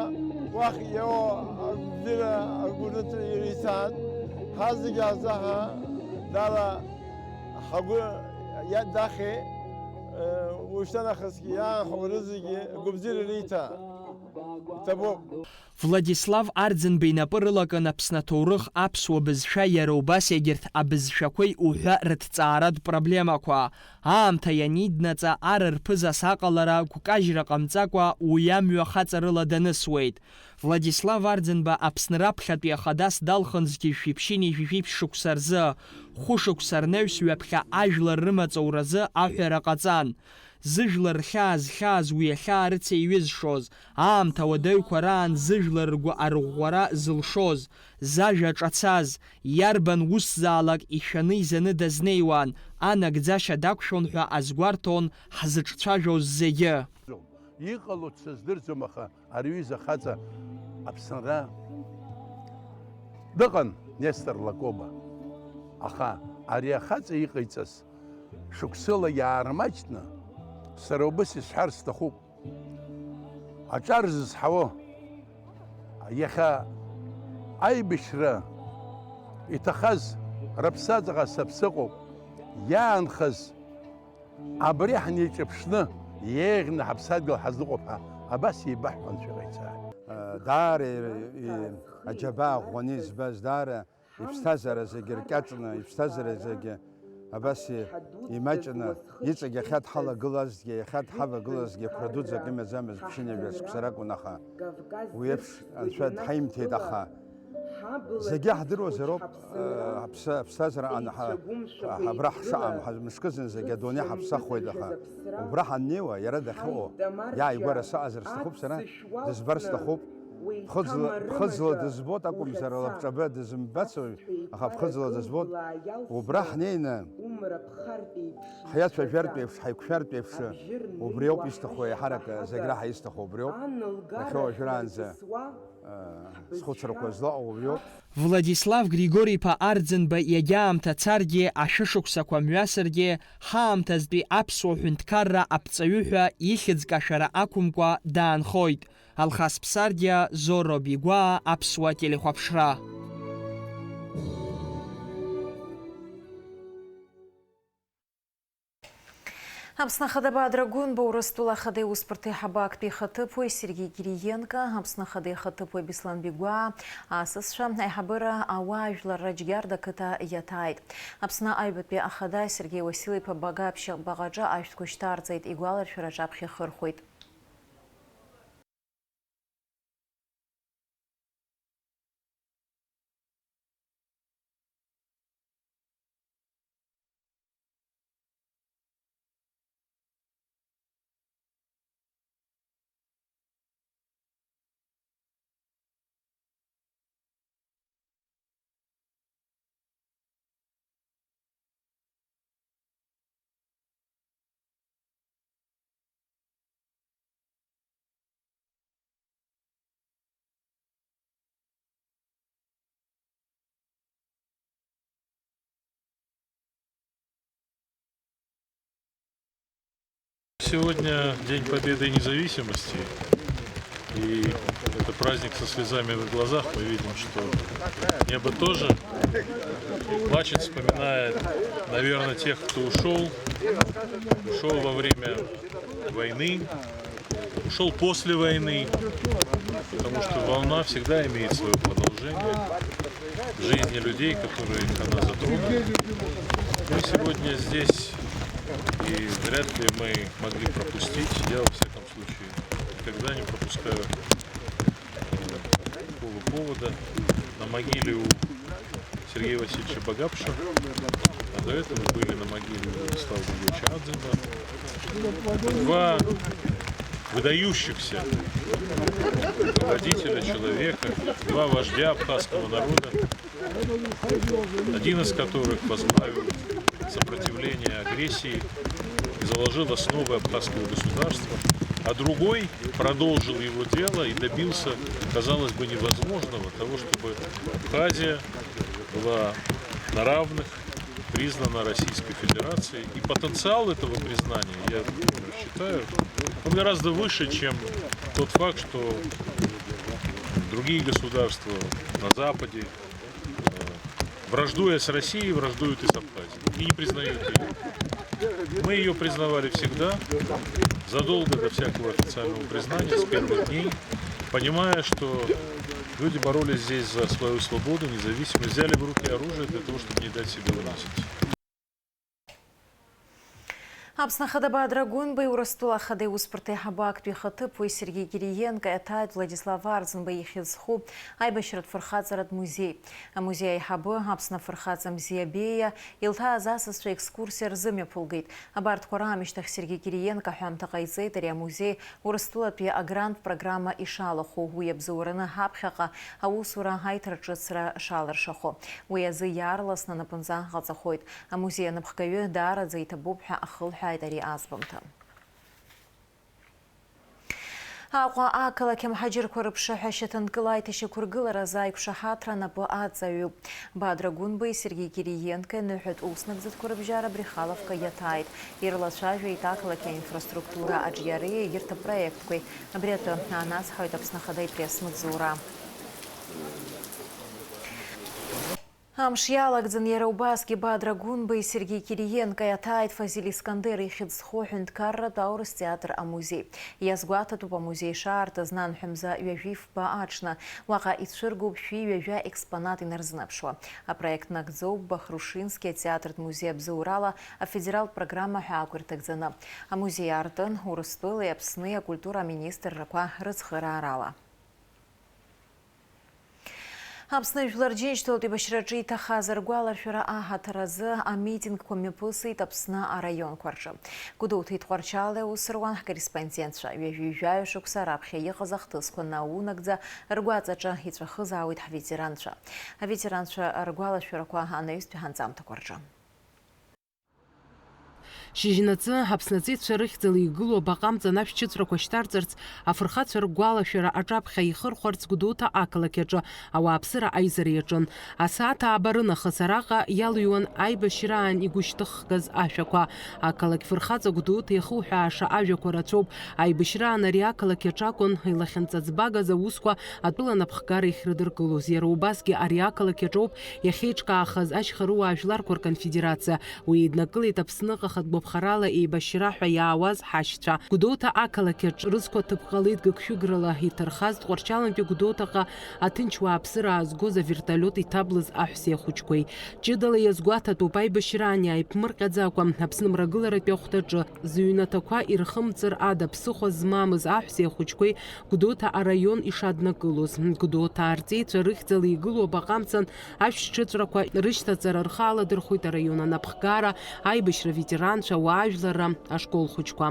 S21: وقت یو دیره گودت ایران هزینگ از ها دالا خو یا داخل وشتن خسکیان خورزیگی گبزیر ریتا تبو
S18: Владислав Арӡынба инапы рылакын Аԥсны аҭоурых аԥсуа бызшәа иара убас егьырҭ абызшәақәеи уҳәа рыҭҵааратә проблемақәа. Аамҭа ианиднаҵа ар рԥызас аҟалара гәкажьра ҟамҵакәа уи амҩа хаҵарыла данысуеит. Владислав Арӡынба Аԥсны раԥхьатәи ахадас далхынзгьы шәиԥшьини-шәиԥшь шықәса рзы, хәышықәса рнаҩс ҩаԥхьа ажәлар рымаҵуразы аҳәара ҟаҵан. Зыжәлар рхьаа-зхьааз уи ахьаа рыци иҩызшоз, аамҭа уадаҩқәа раан зыжәлар ргәы арӷәӷәара зылшоз, зажәа ҿацаз, иарбан усзаалак ишәаны изаны дазнеиуан, анагӡашьа дақәшәон ҳәа азгәарҭон ҳзыҿцәажәоз зегьы.
S20: Иҟало сыздырӡом, аха ари аҩыза хаҵа Аԥснара дыҟан Нестор Лакоба. Аха ари ахаҵа иҟаиҵаз шықәсыла иаармаҷны сара убас исҳәар сҭахуп. Аҿар зызҳауа иахьа аибашьра иҭахаз рыԥсаҵаҟа саԥсыҟоуп. Иаанхаз абри ҳнеиҿаԥшны еиӷьны ҳаԥсадгьыл ҳазныҟоуп ҳәа абас еибаҳҳәон шәҟаиҵаа.
S19: Даара аџьабаа ӷәӷәаны избаз, даара иԥсҭазаара зегьы ркьаҿны, иԥсҭазаара зегьы абас имаҷны, иҵегь иахьа дҳалагылазгьы, иахьа дҳавагылазгьы қәра дуӡӡак имаӡамыз ԥшьынҩажәа шықәса ракәын, аха уи еиԥш анцәа дҳаимҭеит, аха зегьы ҳдыруазароуп ҳԥсҭазаара абра ҳшаҟам, мышкы зын зегьы адунеи ҳаԥсахуеит, аха убра ҳаннеиуа иара дахьыҟоу иааигәара саҟазар сҭахуп, сара дызбар сҭахуп. ԥхыӡла дызбот акәымзар, алабҿабы дызымбацои, аха ԥхыӡла дызбот. Убра ҳнеины ҳиацәажәартә еиԥш, ҳаиқәшәартә еиԥш, убри ауп исҭаху, еиҳарак зегь раҳа исҭаху убри ауп. Иахьа уажәраанӡа схәыцрақәа злаҟоу убри ауп.
S18: Владислав Григорий-ԥа Арӡынба иагьаамҭа царгьы, ашәышықәсақәа мҩасыргьы, ҳаамҭазтәи аԥсуа ҳәынҭқарра аԥҵаҩы ҳәа ихьӡ кашара акәымкәа даанхоит. Алхас Ԥсардиа, Зорро Бигәаа, аԥсуа телехәаԥшра.
S1: Аԥсны Ахада Драгунба, Урыстәыла Ахада Аусбарҭа аиҳабы актәи ихаҭыԥуаҩ Сергеи Кириенко, Аԥсны Ахада ихаҭыԥуаҩ Беслан Бигәаа, асасцәа аиҳабыра ауаажәларра Џьгьарда ақыҭа иаҭааит. Аԥсны аҩбатәи Ахада Сергеи Уасил-иԥа Багаԥшьа Бағаҿы ашәҭқәа шьҭарҵеит, игәаларшәараҿ аԥхьа ихырхәеит.
S2: Сегодня День Победы и независимости, и это праздник со слезами в глазах. Мы видим, что небо тоже плачет, вспоминает, наверное, тех, кто ушел во время войны, ушел после войны, потому что война всегда имеет свое продолжение в жизни людей, которые она затронула. Мы сегодня здесь, и вряд ли мы могли пропустить, я во всяком случае никогда не пропускаю такого повода, на могиле у Сергея Васильевича Багапша, а до этого были на могиле у Владислава Григорьевича Адзинба. Два выдающихся руководителя, человека, два вождя абхазского народа, один из которых возглавил сопротивление агрессии и заложил основы абхазского государства, а другой продолжил его дело и добился, казалось бы, невозможного, того, чтобы Абхазия была на равных, признана Российской Федерацией. И потенциал этого признания, я считаю, он гораздо выше, чем тот факт, что другие государства на Западе, враждуя с Россией, враждуют и с Абхазией и не признают ее. Мы ее признавали всегда, задолго до всякого официального признания, с первых дней, понимая, что люди боролись здесь за свою свободу, независимость, взяли в руки оружие для того, чтобы не дать себе выносить.
S1: Аԥсны Ахада Драгунба, Урыстәыла Ахада Аусбарҭа аиҳабы актәи ихаҭыԥуаҩ Сергеи Кириенко иаҭааит Владислав Арӡынба ихьӡ-зху аибашьратә фырхаҵаратә музеи. Амузеи аиҳабы Аԥсны афырхаҵа Мзиабеиа илҭааз асасцәа екскурсиа рзымҩаԥылгеит. Абарҭқәа раамышьҭахь Сергеи Кириенко ҳәамҭа ҟаиҵеит ари амузеи Урыстәылатәи агрантә программа ишалахәу, уи абзоураны ҳаԥхьаҟа аусура аиҭарҿыцра шалыршахо. Уи азы иаарласны напынҵа ҟаҵахоит. Амузеи аныԥхгаҩы даараӡа иҭабуп ҳәа ахылҳәааит ари аӡбамҭа. Аҟәа ақалақь амҳаџьырқәа рыԥшаҳәа шьаҭанкыла аиҭашьақәыргыларазы аиқәшаҳаҭра напы аҵаҩуп. Бадра Гәынбеи, Сергей Кириенко ныҳәатә уснагӡатәқәа рыбжьара Брехаловка иаҭааит. Ирылацәажәеит ақалақь аинфраструктура аҿиареи егьырҭ апроектқәеи. Абри атәы аанацҳаҩит Аԥсны Ахада ипресс-маҵзура. Амш иалагӡан иара убасгьы Бадра Гәынбеи, Сергей Кириенко иаҭааит Фазил Искандер ихьыӡхо ҳәынҭқарратә аурыс театр амузеи. Иазгәаҭатәуп амузеи шаартыз нанҳәамза ҩажәифба аҽны. Уаҟа ицәыргоуп шәи-ҩажәа експонат инарзынаԥшуа. Апроект нагӡоуп Бахрушински атеатртә музеи абзоурала афедералтә программа ҳәа ақәирҭагӡаны. Амузеи аартын Урыстәылеи Аԥсни акультура аминистррақәа рыцхыраарала. Аԥсны Жәлар Џьынџьтәылатә еибашьраҿы иҭахаз ргәаларшәара аҳаҭаразы амитингқәа мҩаԥысит Аԥсны араионқәа рҿы. Гәдоуҭа идҟәарчалда аус руан ҳкорреспондентцәа. Ҩажәи-жәаҩа шықәса раԥхьа иҟаз ахҭысқәа наунагӡа ргәаҵаҿы иҵәахызаауеит ҳветеранцәа. Аветеранцәа ргәалашәарақәа анаҩстәи ҳанҵамҭақәа рҿы.
S4: Шьыжьнаҵы ҳаԥснаҵеицәа рыхьӡала игылоу абаҟамҵа ашәчыҵәрақәа шьҭарҵарц, афырхацәа ргәалашәара аҿаԥхьа ихырхәарц Гәдоуҭа ақалақь аҿы ауааԥсыра аизара иаҿын. Асааҭ ааба рынахыс араҟа иалыҩуан аибашьраан игәышьҭыхгаз ашәақәа. Ақалақь фырхаҵа Гәдоуҭа иахуҳәааша ажәақәа рацәоуп. Аибашьраан ари ақалақь аҿы акәын илахьынҵаӡбагаз аусқәа атәыла напхгара ихрыдыркылоз. Иара убасгьы ари ақалақь аҿоуп иахьеиҿкаахаз Ашьхаруаа жәларқәа рконфедерациа. Уи еиднакылеит Аԥсныҟа хатәгәаԥхарала еибашьра ҳәа иаауаз ҳашьцәа. Гәдоуҭа ақалақь аҿ рызқәа ҭыԥҟалеит гыгшәыграла иҭархаз Тҟәарчалнтәи Гәдоуҭаҟа аҭынч уааԥсыра аазгоз авертолиот иҭаблыз аҳәсеи ахәыҷқәеи. Ҷыдала иазгәаҭатәуп аибашьраан иааиԥмырҟьаӡакәа Аԥсны мрагыларатәи ахәҭаҿы зыҩнаҭақәа ирхымҵыр ада ԥсыхәа змамыз аҳәсеи ахәыҷқәеи Гәдоуҭа араион ишаднакылоз. Гәдоуҭа арҵеицәа рыхьӡала игылоу абаҟамҵан ашәшьҿыҵәрақәа рышьҭаҵара рхы аладырхәит араион анапхгара, аибашьра ветеранцәа, ауаажәларра, ашкол хәыҷқәа.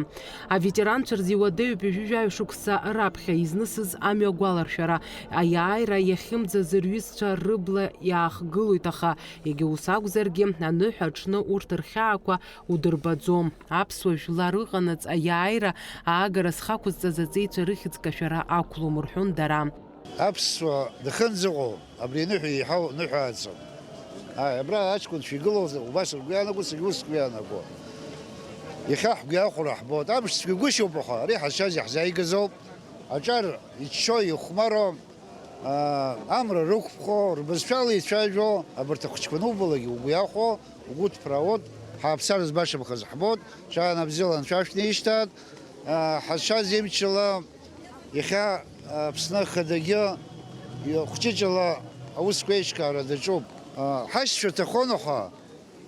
S4: Аветеранцәа рзы иуадаҩуп ҩажәи-жәаҩа шықәса раԥхьа изнысыз амҩа агәаларшәара. Аиааира иахьымӡаз рҩызцәа рыбла иаахгылоит, аха егьа ус акәзаргьы аныҳәа аҽны урҭ рхьаақәа удырбаӡом. Аԥсуа жәлар ыҟанаҵ аиааира аагара зхақәызҵаз аҵеицәа рыхьӡ кашәара ақәлом рҳәон дара.
S22: Аԥсуа дахьынӡаҟоу абри аныҳәа еиҳау ныҳәааӡом. Абра аҷкәынцәа игылоз убас ргәы иаанаго, саргьы ус сгәы иаанаго. Иахьа ҳгәы иахәара ҳбоит. Амш цәгьагәышьоуп аха, ари ҳазшаз иаҳзааигазоуп. Аҿар иччо, ихәмаро, амра рықәԥхо, рбызшәала ицәажәо, абарҭ ахәыҷқәа анубалагьы угәы иахәо, угәы ҭԥраауоит, ҳааԥсара збашамхаз ҳбоит, ҽаанап бзиала анцәа шәнеишьҭааит, ҳазшаз имчала, иахьа Аԥсны Ахадагьы хәҷыҷала аусқәа еиҿкаара даҿуп. Ҳашьцәа ҭахон аха,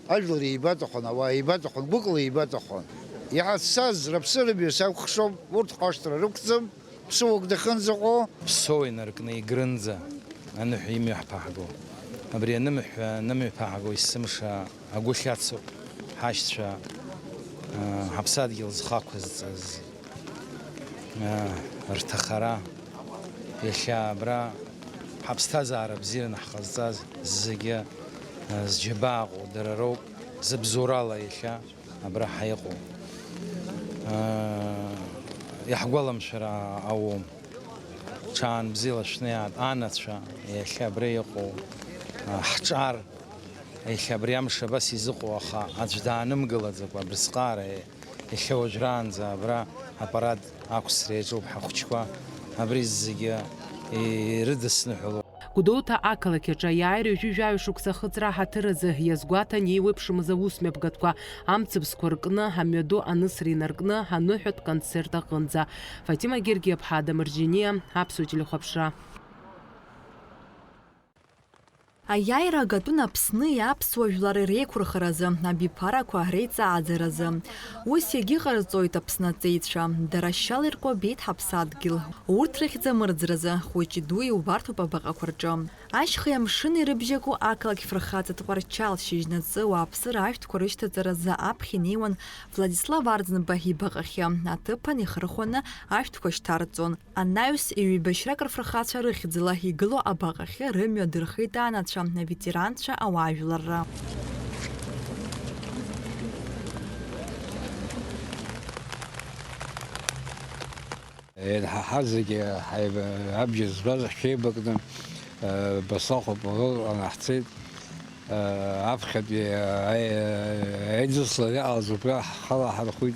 S22: ажәлар еибаҭахон, ауаа еибаҭахон, гәыкала еибаҭахон. Иҳацәцаз раԥсырабаҩыс акәхшоуп, урҭ ҟашәҭра рықәӡам, ԥсыуак дахьынӡаҟоу.
S23: Ԥсоу инаркны игрынӡа аныҳәа имҩаҳԥааго. Абри анымҩаԥааго есымша агәы хьацуп ҳашьцәа ҳаԥсадгьыл зхақәызҵаз рҭахара. Иахьа абра ҳаԥсҭазаара бзианы ҳҟазҵаз зегьы зџьабааҟоу дара роуп, зыбзоурала иахьа абра ҳаиҟоу. Иаҳгәаламшәара ауам. Ҽаан бзиала шәнеиаат анацәа иахьа абра иҟоу, ҳҿар иахьа абри амш абас изыҟоу, аха аӡә даанымгылаӡакәа абрысҟаара иахьа уажәраанӡа абра апарат ақәсра иаҿуп ҳахәҷқәа, абри зегьы ирыдысныҳәалоуп.
S4: Гәдоуҭа ақалақь аҿы аиааира ҩажәи-жәаҩа шықәса хыҵра ҳаҭыразы иазгәаҭан еиуеиԥшымыз аусмҩаԥгатәқәа амцаԥсқәа ркны ҳамҩаду анысра инаркны ҳаныҳәатә концерт аҟынӡа. Фатима Гергиаԥҳа, Адамыр Џьениа, Аԥсуа телехәаԥшра.
S5: Аиааира агатәын Аԥсни аԥсуа жәлар реиқәырхаразы, абиԥарақәа реиҵааӡаразы. Ус иагьыҟарҵоит аԥснаҵеицәа. Дара шьала иркуабеит ҳаԥсадгьыл. Урҭ рыхьӡамырӡразы хәыҷи-дуи убарҭоуп абаҟақәа рҿы. Ашьхеи амшыни рыбжьаку ақалақь фырхаҵа Тҟәарчал шьыжьнаҵы уааԥсыра ашәҭқәа рышьҭаҵаразы аԥхьа инеиуан Владислав Арӡынба ибаҟахьы. Аҭыԥан ихырхәаны ашәҭқәа шьҭарҵон. Анаҩс ҩ-еибашьрак рфырхацәа рыхьӡала игылоу абаҟахьы рымҩа дырхеит анацәа, аветеранцәа, ауаажәларра.
S19: حزقي أبجز بزح شيبك بصاخب أنا حسيت أفخد عجز صلاة زبرا خلا حرخويت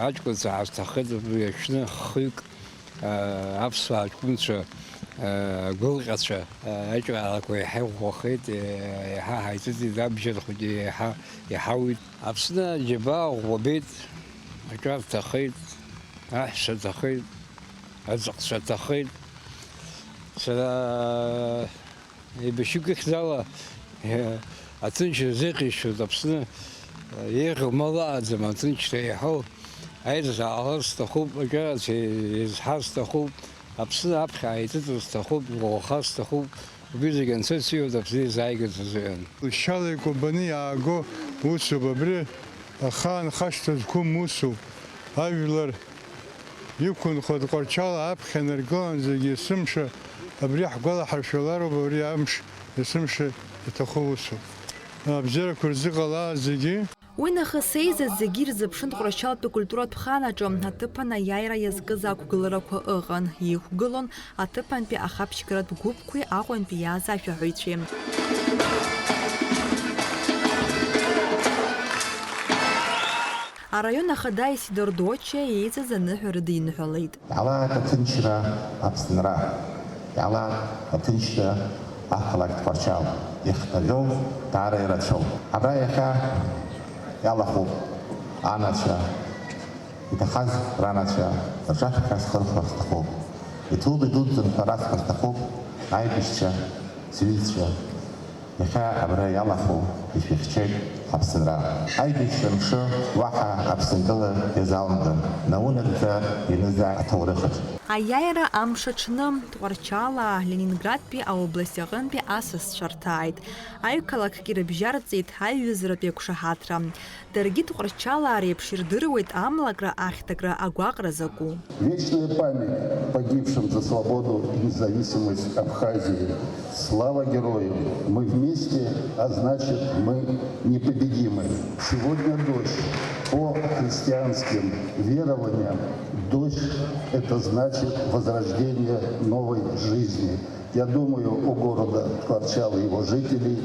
S19: عجكو تعستخد بشنا خيك أفسع كنت قلقتش أجو على كوي حيو وخيت هايتي دابجر خدي يحاول أفسنا جبا وبيت أجاب تخيل أحسن تخيل أزق تخيل سلا يبشوك خدالا أتنش زيقي شو تبصنا يغ ملا زمان تنش تيحو عايز عارس تخوب أجاز يزحاس تخوب أبصنا أبخ عايتتوس تخوب وخاص تخوب وبيزي جنسيو تبصي زايقة تزين
S21: الشالي كوباني عاقو وسو ببري خان خشت تكون موسو هايلر يكون خد قرشال أبخ نرجان زي يسمش أبريح قلا حرشلار وبري أمش يسمش يتخوسو أبزر كرزي قلا زيجي
S5: Уина хасейза зегир запшын қурашалпе культурат пханаджом атыпана яйра язгыза кугылыраква ыгын. Ихугылон атыпанпе ахапшкарат губкуи агуанпе яза шахуйчем. А район ахадай Сидор Доче яйца за ныхурды нухалейд.
S3: Яла татынчра абстынра. Яла татынчра ахалак творчал. Ихталёв тары рачол. Абраяха يالله عناتشا يتخذ راناتشا رجعت كاس خلف رختخوب يتوب يدود الفراس رختخوب عايبشتشا سويتشا يخا أبرا يالله يفيخشيك أبسنرا عايبشتشا مشو واحا أبسنقل يزاوندن ناونا لفا ينزع أتورخت
S5: Аяйра амшачным творчала Ленинградпи областягынпи асыс шартайд. Аю калак кирабжарцит аю юзрапе кушахатра. Дорогие творчала репширдырует амлагра ахтагра агуагра заку.
S6: Вечная память погибшим за свободу и независимость Абхазии. Слава героям! Мы вместе, а значит мы непобедимы. Сегодня дождь по христианским верованиям. Дождь – это значит возрождение новой жизни. Я думаю, у города Творчала и его жителей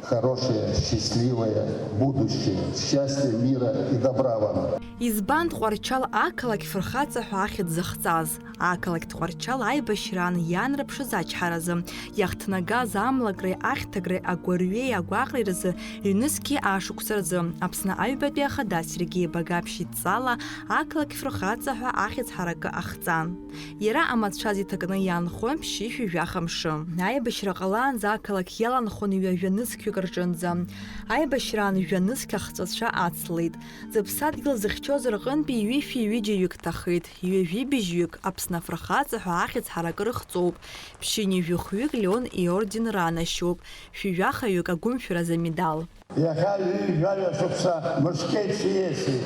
S6: хорошее, счастливое будущее. Счастья, мира и добра вам.
S5: Избан Творчал акалак ферхаца хуахид захцаз. Акалак Творчал айбашран янра пшизачхаразы. Яхтнага замлагры ахтагры агуарвей агуагрызы юнески ашуксарзы. Апсна айбабе хада Сергей Багапшицала акалак ферхаца хуахид харака ахцан. Ера аматшази тагны янхом пшифи вяхамшы. Айбашрaqalan закалак яланхон юнески гаржынзы. Айбашран юнески ахцазша ацлид. Зыпсадгыл зыхчозыргын биюифи юджиюк тахит. Юви бижюк апсна фрахаца хуахид харакыр хцоп. Пшини вюхюк леон и орден рана щоп. Фювяхаюк агумфюра за медал.
S6: Я хаю жаля шупса мужские чиеси.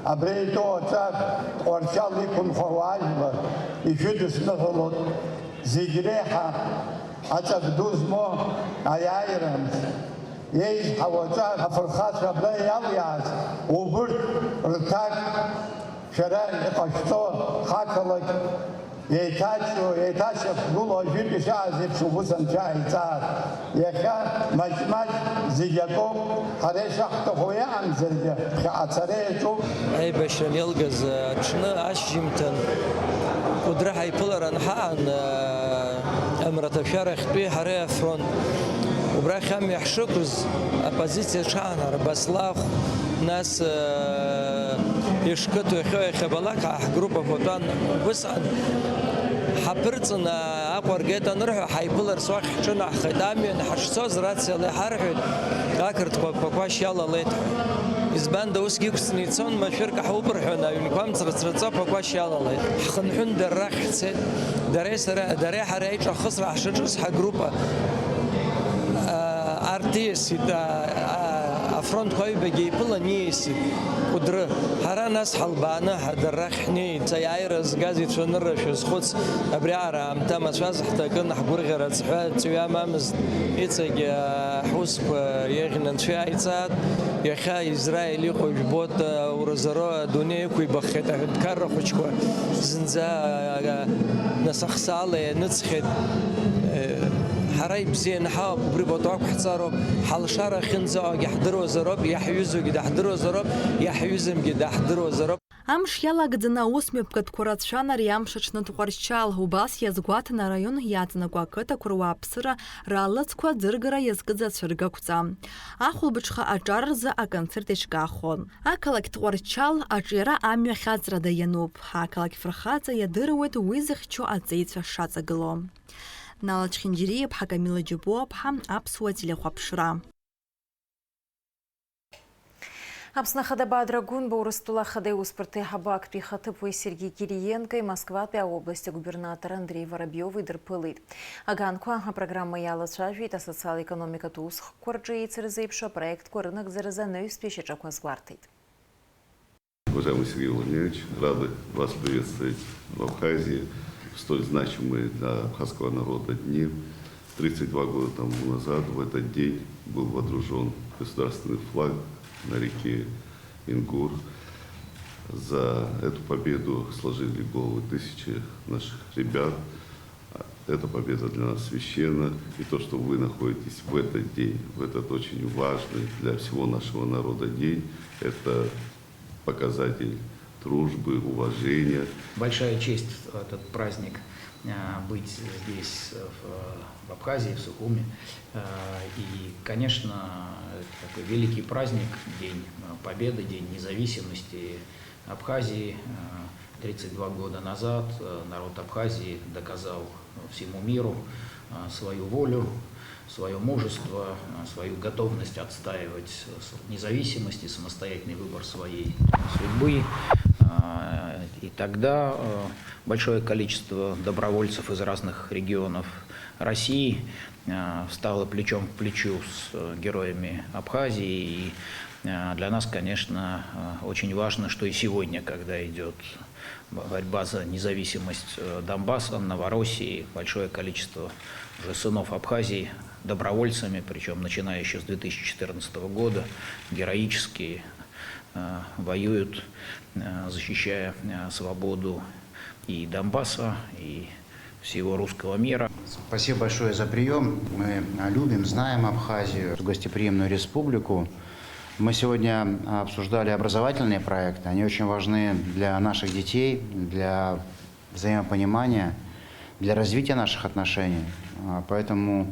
S6: Абрейто отак Творчал икун ховальва. И фюдес нахолот. Зигреха. Атак дузмо аяйрам. Ей хаватар афрхат рабай яляс. Убурт ртак шарай кашто хакалак. Етачо гуло жибиша зипшубусан чайца. Яха мачмач зиятом харешахто хоян зерде. Ацареечу.
S7: Ай башан ялгаз чна ашимтан. Кудраха ипуларан хан امرأة بشارة خطوية حرية فرون وبراخام يحشكز أبازيتيا شانر بسلاخ ناس يشكتوا يخوي خبلاك على جروبا فوتان بسعد حبرتنا أقوى رجيتا نروحوا حيبولر سواق حشنا خدامي نحشصوز راتسي اللي حرحوا كاكرت بقواش يلا ليتو إزبان دوس جيكس نيتسون ما شركة حوبر حنا ينقام ترترتزا بقواش يلا ليت خنحن دراخ حسين دريح رأيت خسر حشجس حجروبا أرتيس إذا أفرونت خوي بجي بلا نيسي قدر هراناس حلبانا حدر رخني تيايرز جازي تشنر شوز خدس أبريعرة أم تام شاز حتى كنا حبور غير تسحب تيا مامز يتسج حوسب يغنن شايتات يخا إسرائيل يخوج بوت ورزرا دنيا كوي بخيت كار خوشكوا زنزا نسخ سالة نتسخد حرايب زين حاب بريبوتوك حصارو حلشارة خنزا يحضروا زرب يحيزوا قد يحضروا زرب يحيزم قد يحضروا زرب
S5: Амш ялагадзына усмепкат куратшанар ямшачна тухарчал губас язгватна район ятнагва кыта курва псыра ралыцква дзыргара язгыдза цыргакуца. Ахулбычха аджар за аконцертешка ахон. Акалак тухарчал аджера амя хазрада януп. Акалак фрахаца ядырует уизахчу ацейца шацагыло. Налачхинджириев Хакамила Джибуап хам апсуа телехуапшра.
S1: Апсна хадаба драгун Баурастула хаде успорты хабак прихатыпой Сергей Кириенко и Москва пя области губернатор Андрей Воробьев и Дерпылыт. Аганква программа яла чавит социал-экономика туз корджи и церзейпша проект корынок зарезаной спешечак возгвартит.
S11: Уважаемый Сергей Владимирович, рады вас приветствовать в Абхазии в столь значимые для абхазского народа дни. 32 года тому назад в этот день был водружен государственный флаг на реке Ингур. За эту победу сложили головы тысячи наших ребят. Эта победа для нас священна. И то, что вы находитесь в этот день, в этот очень важный для всего нашего народа день, это показатель дружбы, уважения.
S8: Большая честь в этот праздник быть здесь, в Абхазии, в Сухуми. И, конечно, такой великий праздник, День Победы, День независимости Абхазии. 32 года назад народ Абхазии доказал всему миру свою волю, свое мужество, свою готовность отстаивать независимость и самостоятельный выбор своей судьбы. И тогда большое количество добровольцев из разных регионов России встало плечом к плечу с героями Абхазии. И для нас, конечно, очень важно, что и сегодня, когда идет борьба за независимость Донбасса, Новороссии, большое количество уже сынов Абхазии добровольцами, причем начиная еще с 2014 года, героически воюют, защищая свободу и Донбасса, и всего русского мира.
S9: Спасибо большое за прием. Мы любим, знаем Абхазию, гостеприимную республику. Мы сегодня обсуждали образовательные проекты. Они очень важны для наших детей, для взаимопонимания, для развития наших отношений. Поэтому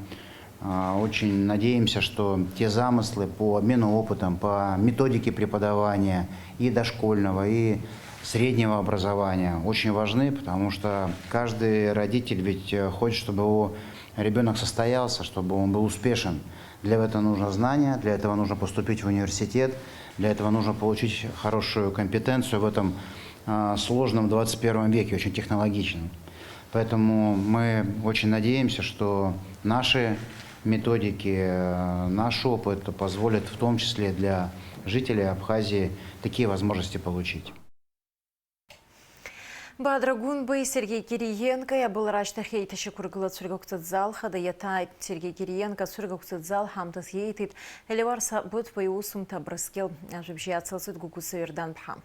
S9: очень надеемся, что те замыслы по обмену опытом, по методике преподавания и дошкольного, и среднего образования очень важны, потому что каждый родитель ведь хочет, чтобы его ребенок состоялся, чтобы он был успешен. Для этого нужно знание, для этого нужно поступить в университет, для этого нужно получить хорошую компетенцию в этом сложном 21 веке, очень технологичном. Поэтому мы очень надеемся, что наши методики, наш опыт позволят в том числе для жителей Абхазии такие возможности получить.
S1: Бадрагун бай Сергей Кириенко я был рачта хейта шакургла цургокцадзал хадаята Сергей Кириенко цургокцадзал хамтас хейтит элеварса бут поюсум табраскел ажибжиятсал цудгуку савердан бхам.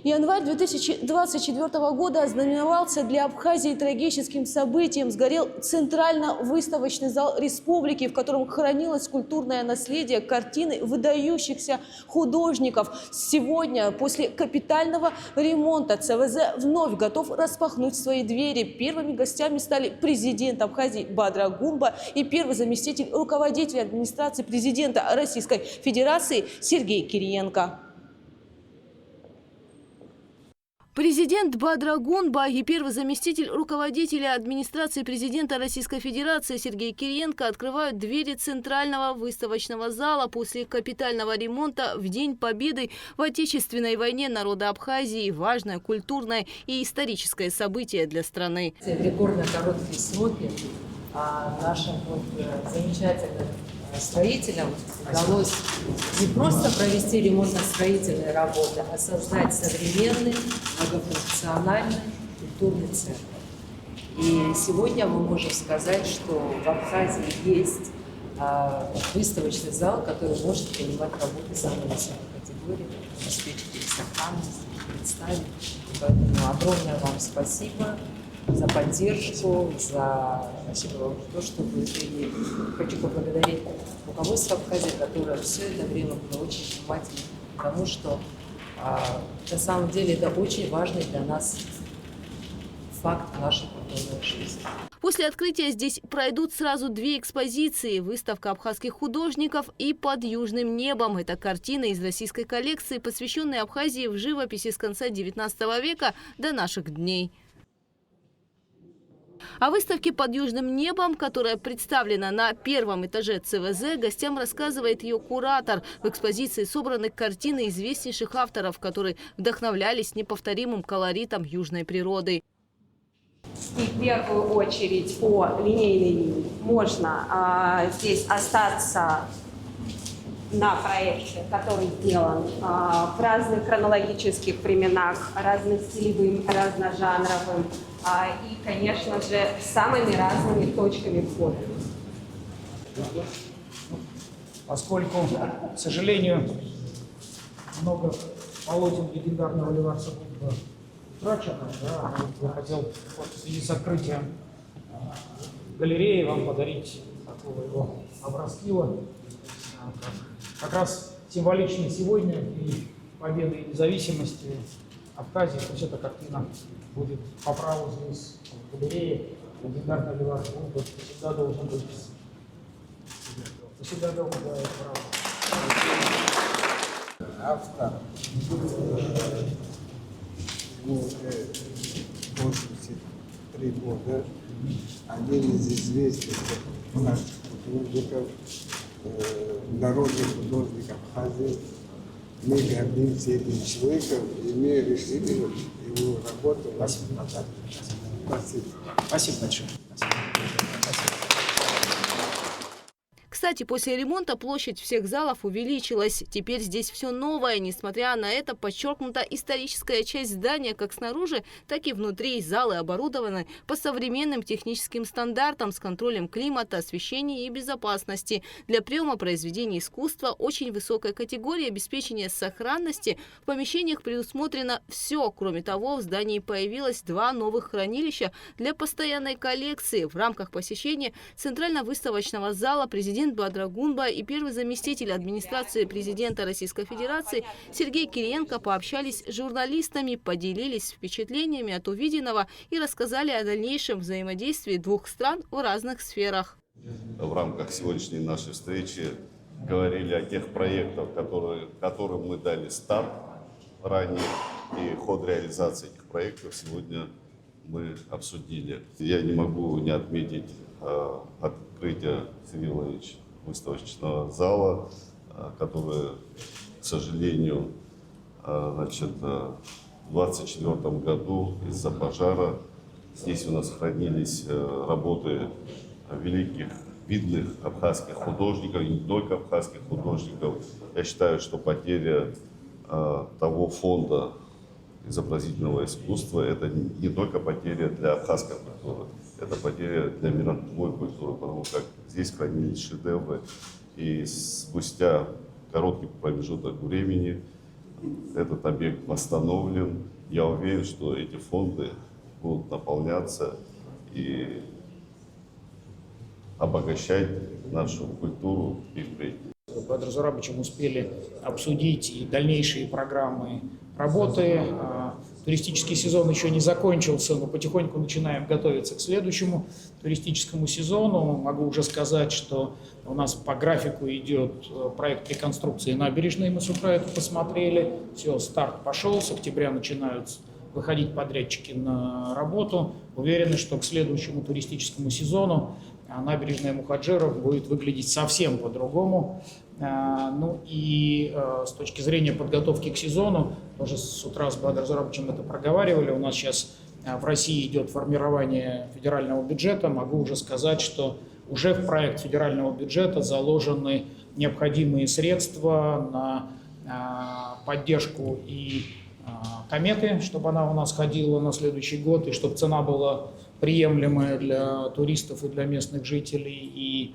S10: Январь 2024 года ознаменовался для Абхазии трагическим событием. Сгорел центрально-выставочный зал республики, в котором хранилось культурное наследие, картины выдающихся художников. Сегодня, после капитального ремонта, ЦВЗ вновь готов распахнуть свои двери. Первыми гостями стали президент Абхазии Бадра Гунба и первый заместитель руководителя администрации президента Российской Федерации Сергей Кириенко. Президент Бадра Гунба и первый заместитель руководителя администрации президента Российской Федерации Сергей Кириенко открывают двери центрального выставочного зала после капитального ремонта в День Победы в Отечественной войне народа Абхазии. Важное культурное и историческое событие для страны.
S24: Рекордно короткие сроки нашим замечательным
S12: строителям удалось не просто провести ремонтно-строительные работы, а создать современный, многофункциональный культурный центр. И сегодня мы можем сказать, что в Абхазии есть выставочный зал, который может принимать работы самой высокой категории, обеспечить их сохранность, представить. Поэтому огромное вам спасибо за поддержку, за то, что вы приняли. Хочу поблагодарить руководство Абхазии, которое все это время было очень внимательно, потому что на самом деле это очень важный для нас факт нашей культурной жизни.
S5: После открытия здесь пройдут сразу две экспозиции. Выставка абхазских художников и «Под южным небом». Это картина из российской коллекции, посвященная Абхазии в живописи с конца XIX века до наших дней. О выставке «Под южным небом», которая представлена на первом этаже ЦВЗ, гостям рассказывает ее куратор. В экспозиции собраны картины известнейших авторов, которые вдохновлялись неповторимым колоритом южной природы.
S13: И в первую очередь по линейной линии можно здесь остаться на проекте, который сделан в разных хронологических временах, разностилевым, разножанровым и, конечно же, самыми разными точками входа.
S8: Поскольку, к сожалению, много полотен легендарного Ливарца было утрачено, да, я хотел в связи с открытием галереи вам подарить такого его образкива. Как раз символично сегодня и победы и независимости Абхазии. То есть эта картина будет по праву здесь в галерее. Легендарный Ливарц всегда должен быть. Всегда должен быть право.
S14: Автор 83 года, один из известных наших художников, народный художник Абхазии. Мы гордимся этим человеком, и мы решили его работу показать. Спасибо.
S8: Спасибо большое.
S5: Кстати, после ремонта площадь всех залов увеличилась. Теперь здесь все новое. Несмотря на это, подчеркнута историческая часть здания как снаружи, так и внутри. Залы оборудованы по современным техническим стандартам с контролем климата, освещения и безопасности. Для приема произведений искусства очень высокой категории обеспечения сохранности в помещениях предусмотрено все. Кроме того, в здании появилось 2 новых хранилища для постоянной коллекции. В рамках посещения Центрально-выставочного зала президент Бадрагунба и первый заместитель администрации президента Российской Федерации Сергей Кириенко пообщались с журналистами, поделились впечатлениями от увиденного и рассказали о дальнейшем взаимодействии двух стран в разных сферах.
S11: В рамках сегодняшней нашей встречи говорили о тех проектах, которым мы дали старт ранее, и ход реализации этих проектов сегодня мы обсудили. Я не могу не отметить открытие Сергея Владимировича выставочного зала, который, к сожалению, в 2024 году из-за пожара здесь у нас хранились работы великих, видных абхазских художников, и не только абхазских художников. Я считаю, что потеря того фонда изобразительного искусства — это не только потеря для абхазской культуры, это потеря для мировой культуры, потому как здесь хранились шедевры, и спустя короткий промежуток времени этот объект восстановлен. Я уверен, что эти фонды будут наполняться и обогащать нашу культуру и впредь.
S8: С Бадром Зурабовичем успели обсудить и дальнейшие программы работы. Туристический сезон еще не закончился, но потихоньку начинаем готовиться к следующему туристическому сезону. Могу уже сказать, что у нас по графику идет проект реконструкции набережной. Мы с утра это посмотрели. Все, старт пошел. С октября начинают выходить подрядчики на работу. Уверены, что к следующему туристическому сезону набережная Мухаджиров будет выглядеть совсем по-другому. Ну и с точки зрения подготовки к сезону, тоже с утра с Бадром Зурабовичем это проговаривали, у нас сейчас в России идет формирование федерального бюджета. Могу уже сказать, что
S15: уже в проект федерального бюджета заложены необходимые средства на поддержку и кометы, чтобы она у нас ходила на следующий год, и чтобы цена была приемлемая для туристов и для местных жителей, и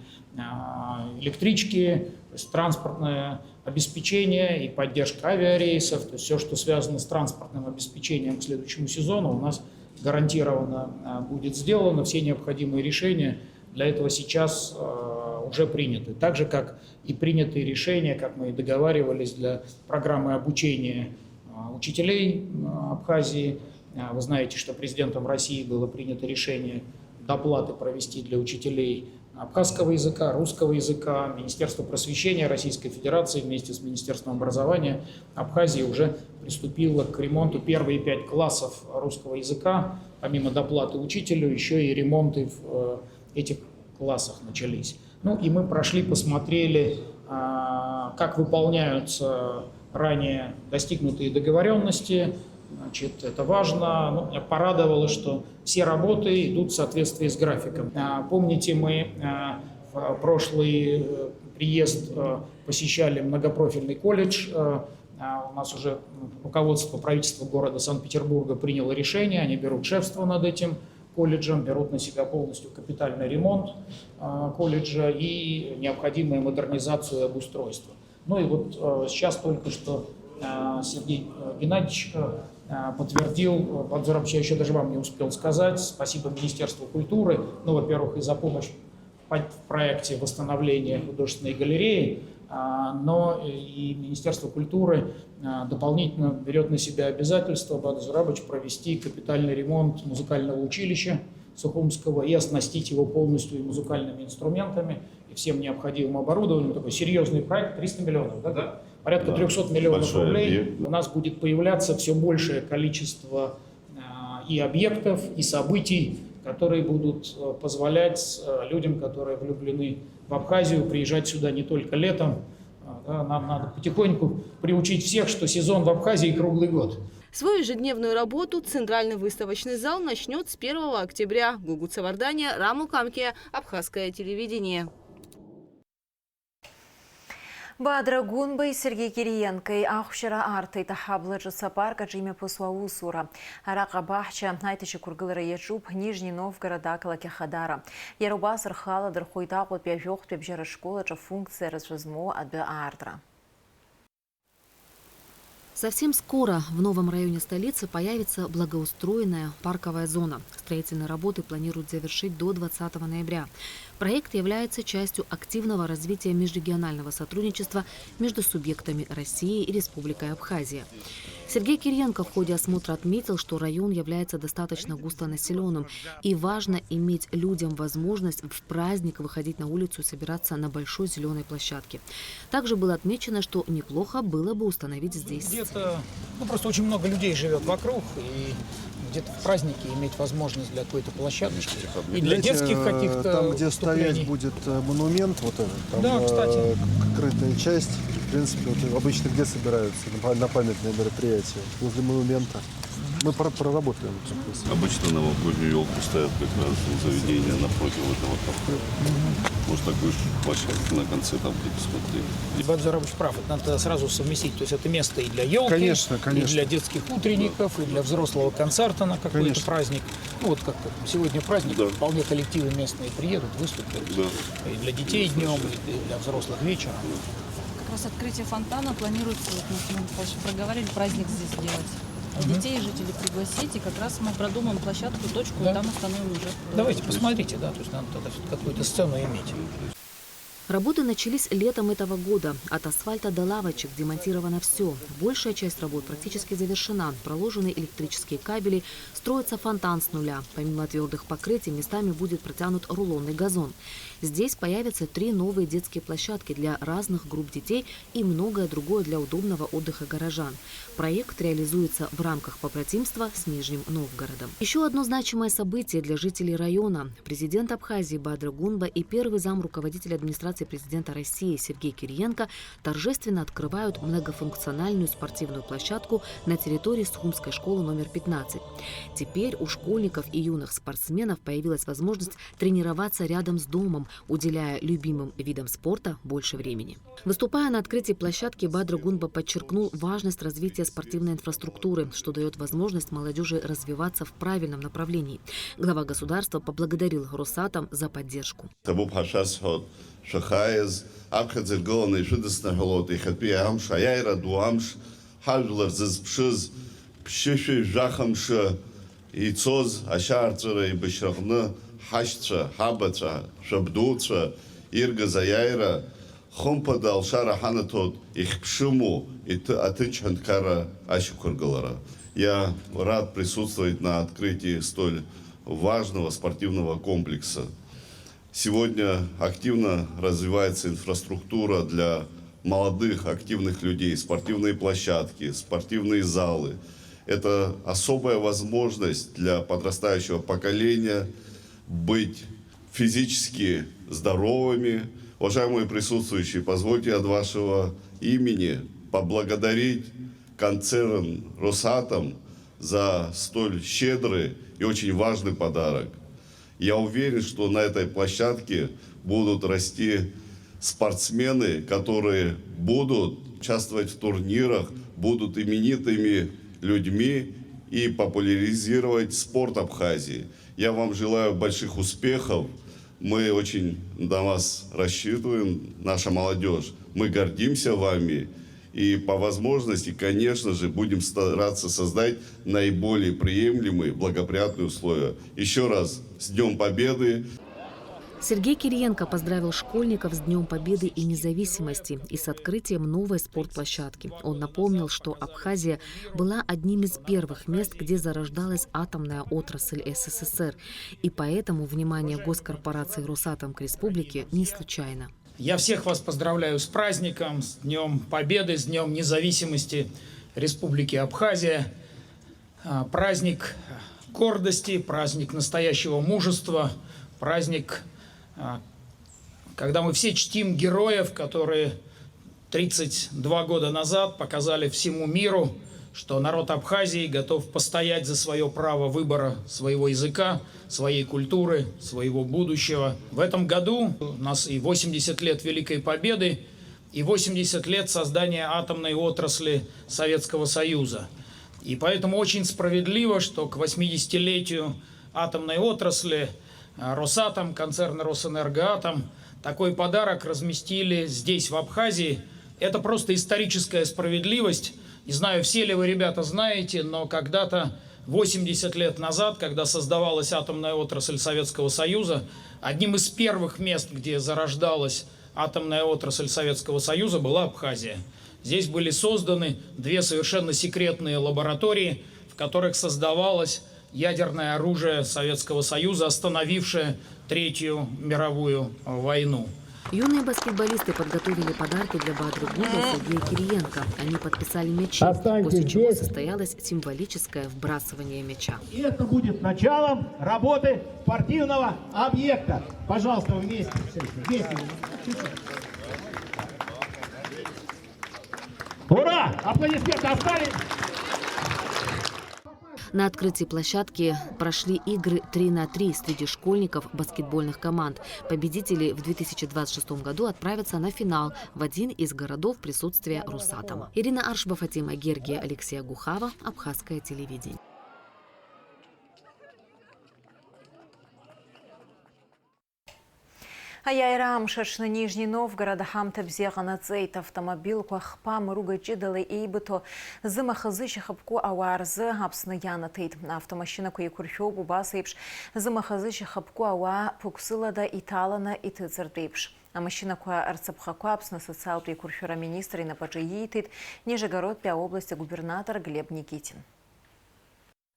S15: электрички, то есть транспортное обеспечение и поддержка авиарейсов, то есть все, что связано с транспортным обеспечением к следующему сезону, у нас гарантированно будет сделано, все необходимые решения для этого сейчас уже приняты. Так же, как и принятые решения, как мы и договаривались, для программы обучения учителей Абхазии. Вы знаете, что президентом России было принято решение доплаты провести для учителей абхазского языка, русского языка. Министерство просвещения Российской Федерации вместе с Министерством образования Абхазии уже приступило к ремонту первые 5 классов русского языка. Помимо доплаты учителю, еще и ремонты в этих классах начались. Ну и мы прошли, посмотрели, как выполняются ранее достигнутые договоренности. Значит, это важно. Ну, меня порадовало, что все работы идут в соответствии с графиком. Помните, мы в прошлый приезд посещали многопрофильный колледж. У нас уже руководство правительства города Санкт-Петербурга приняло решение, они берут шефство над этим колледжем, берут на себя полностью капитальный ремонт колледжа и необходимую модернизацию и обустройство. Ну и вот сейчас только что Сергей Геннадьевич подтвердил, Бадзур, я еще даже вам не успел сказать, спасибо Министерству культуры, ну, во-первых, и за помощь в проекте восстановления художественной галереи, но и Министерство культуры дополнительно берет на себя обязательство, Бадзур, провести капитальный ремонт музыкального училища Сухумского и оснастить его полностью и музыкальными инструментами, и всем необходимым оборудованием. Такой серьезный проект, 300 миллионов, да? Да. Порядка 300 миллионов рублей. У нас будет появляться все большее количество и объектов, и событий, которые будут позволять людям, которые влюблены в Абхазию, приезжать сюда не только летом. Нам надо потихоньку приучить всех, что сезон в Абхазии круглый год.
S10: Свою ежедневную работу Центральный выставочный зал начнет с 1 октября. Гугут Савардания, Раму Камке, Абхазское телевидение.
S1: Бадра Гунбай, Сергей Кириенко, Ахшира Арты, Тахабла Джасапарка, Джиме Пусуаусура, Арака Бахча, Найтичи Кургылара Ячуб, Нижний Новгород, Акалаки Хадара. Ярубас Рхала, Дархуйтакут, Пявёх, Пябжера школа, функция разжизмо от Артра.
S16: Совсем скоро в новом районе столицы появится благоустроенная парковая зона. Строительные работы планируют завершить до 20 ноября. Проект является частью активного развития межрегионального сотрудничества между субъектами России и Республикой Абхазия. Сергей Кириенко в ходе осмотра отметил, что район является достаточно густонаселенным и важно иметь людям возможность в праздник выходить на улицу и собираться на большой зеленой площадке. Также было отмечено, что неплохо было бы установить здесь.
S15: Где-то, просто очень много людей живет вокруг, и где-то в праздники иметь возможность для какой-то площадочки. И для детских каких-то
S17: там, где стоять будет монумент, вот этот, там,
S15: да, кстати.
S17: Крытая часть, в принципе, вот обычно где собираются на памятные мероприятия? Возле монумента. Мы проработаем.
S11: Обычно новогоднюю елку ставят как раз у заведения напротив этого кафе. Может, такую площадку на конце там где посмотреть.
S15: Бадзур прав, это надо сразу совместить. То есть это место и для елки,
S17: конечно.
S15: и для детских утренников, и для взрослого концерта на какой-то праздник. Ну вот как сегодня праздник, вполне коллективы местные приедут, выступят. И для детей днем, и для взрослых вечером.
S24: Как раз открытие фонтана планируется, мы проговорили, праздник здесь делать. Детей, жителей пригласить, и как раз мы продумаем площадку, точку, и там установим уже.
S15: Давайте, посмотрите, то есть надо тогда какую-то сцену иметь.
S16: Работы начались летом этого года. От асфальта до лавочек демонтировано все. Большая часть работ практически завершена. Проложены электрические кабели, строится фонтан с нуля. Помимо твердых покрытий, местами будет протянут рулонный газон. Здесь появятся 3 новые детские площадки для разных групп детей и многое другое для удобного отдыха горожан. Проект реализуется в рамках побратимства с Нижним Новгородом. Еще одно значимое событие для жителей района. Президент Абхазии Бадра Гунба и первый зам руководителя администрации администрации президента России Сергей Кириенко торжественно открывают многофункциональную спортивную площадку на территории Сухумской школы номер 15. Теперь у школьников и юных спортсменов появилась возможность тренироваться рядом с домом, уделяя любимым видам спорта больше времени. Выступая на открытии площадки, Бадр Гунба подчеркнул важность развития спортивной инфраструктуры, что дает возможность молодежи развиваться в правильном направлении. Глава государства поблагодарил Росатом за поддержку.
S11: Я рад присутствовать на открытии столь важного спортивного комплекса. Сегодня активно развивается инфраструктура для молодых, активных людей, спортивные площадки, спортивные залы. Это особая возможность для подрастающего поколения быть физически здоровыми. Уважаемые присутствующие, позвольте от вашего имени поблагодарить концерн «Росатом» за столь щедрый и очень важный подарок. Я уверен, что на этой площадке будут расти спортсмены, которые будут участвовать в турнирах, будут именитыми людьми и популяризировать спорт Абхазии. Я вам желаю больших успехов. Мы очень на вас рассчитываем, наша молодежь. Мы гордимся вами. И по возможности, конечно же, будем стараться создать наиболее приемлемые, благоприятные условия. Еще раз, с Днем Победы!
S16: Сергей Кириенко поздравил школьников с Днем Победы и независимости и с открытием новой спортплощадки. Он напомнил, что Абхазия была одним из первых мест, где зарождалась атомная отрасль СССР. И поэтому внимание госкорпорации «Росатом» к республике не случайно.
S15: Я всех вас поздравляю с праздником, с Днем Победы, с Днем Независимости Республики Абхазия. Праздник гордости, праздник настоящего мужества, праздник, когда мы все чтим героев, которые 32 года назад показали всему миру, что народ Абхазии готов постоять за свое право выбора своего языка, своей культуры, своего будущего. В этом году у нас и 80 лет Великой Победы, и 80 лет создания атомной отрасли Советского Союза. И поэтому очень справедливо, что к 80-летию атомной отрасли Росатом, концерн Росэнергоатом, такой подарок разместили здесь, в Абхазии. Это просто историческая справедливость. Не знаю, все ли вы, ребята, знаете, но когда-то, 80 лет назад, когда создавалась атомная отрасль Советского Союза, одним из первых мест, где зарождалась атомная отрасль Советского Союза, была Абхазия. Здесь были созданы две совершенно секретные лаборатории, в которых создавалось ядерное оружие Советского Союза, остановившее Третью мировую войну.
S16: Юные баскетболисты подготовили подарки для Бадры Гунба и Сергея Кириенко. Они подписали мячи, после чего состоялось символическое вбрасывание мяча.
S2: И это будет началом работы спортивного объекта. Пожалуйста, вместе. Вместе. Ура! Аплодисменты остались!
S16: На открытии площадки прошли игры 3 на 3 среди школьников баскетбольных команд. Победители в 2026 году отправятся на финал в один из городов присутствия Росатома. Ирина Аршба, Фатима Гергия, Алексея Гухава, Абхазское телевидение.
S1: Аяйрам шашны Нижний Новгород хамта бзегана цейт автомобиль квахпам руга чидалы эйбыто зымахазыщи хапку ауарзы апсны яна тейт автомашина куе курхёбу басыпш зымахазыщи хапку ауа пуксылада италана и тыцертейпш. А машина куа арцапхаку апсны социал при курхёра министра и на паджиитит Нижегород пя области губернатор Глеб Никитин.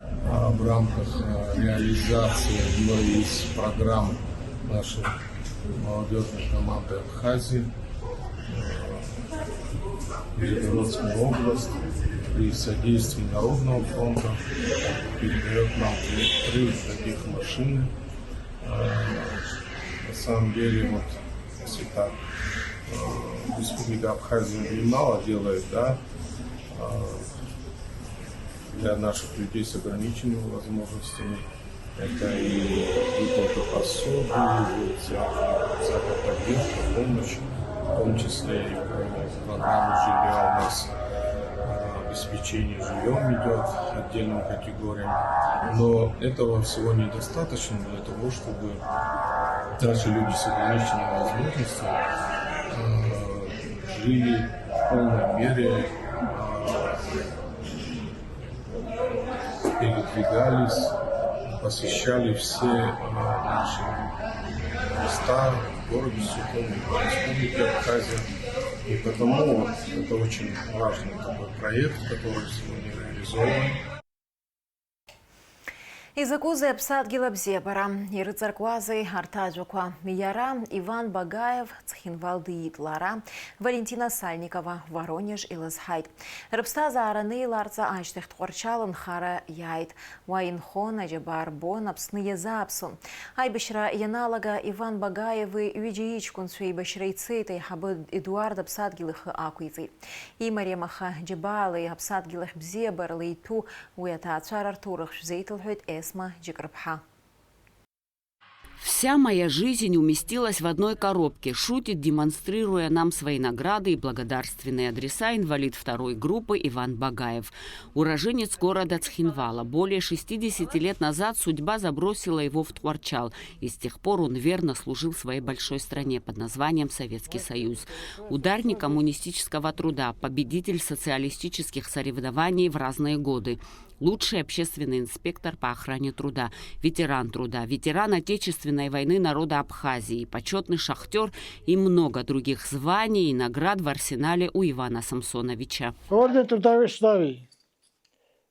S18: В рамках реализации одной из программ нашей молодежной команды Абхазии Нижегородская область при содействии Народного фронта передает нам 3 таких машины. На самом деле вот если так Республика Абхазия немало делает, да, для наших людей с ограниченными возможностями. Это и выплата пособий, и всякая поддержка, помощь, в том числе и программа жилья у нас, обеспечение жильем идет отдельным категориям. Но этого всего недостаточно для того, чтобы даже люди с ограниченными возможностями жили в полной мере, передвигались, посещали все наши места в городе Сухуми, в Республике Абхазия. И потому это очень важный такой проект, который сегодня реализован.
S1: Изакузы Псадгила Бзебара, Ирыцарквазы, Артаджуква, Мияра, Иван Багаев, Цхинвалды Лара, Валентина Сальникова, Воронеж и Лазхайт. Рыбстаза Араны Ларца Аштех Тхорчалын Хара Яйт, Ваинхон Аджабар Бон Апсные Запсун. Айбешра Яналага Иван Багаевы Виджиичкун Суйбашрейцей Хабы Эдуарда Псадгилых Акуйцы. И Маремаха Джабалы Псадгилых Бзебар Лейту Уята Цар Артурах Зейтелхет
S4: Вся моя жизнь уместилась в одной коробке, шутит, демонстрируя нам свои награды и благодарственные адреса инвалид второй группы Иван Багаев. Уроженец города Цхинвала. Более 60 лет назад судьба забросила его в Тхорчал, и с тех пор он верно служил своей большой стране под названием Советский Союз. Ударник коммунистического труда, победитель социалистических соревнований в разные годы. Лучший общественный инспектор по охране труда, ветеран Отечественной войны народа Абхазии, почетный шахтер и много других званий и наград в арсенале у Ивана Самсоновича.
S20: Орден трудовой славы.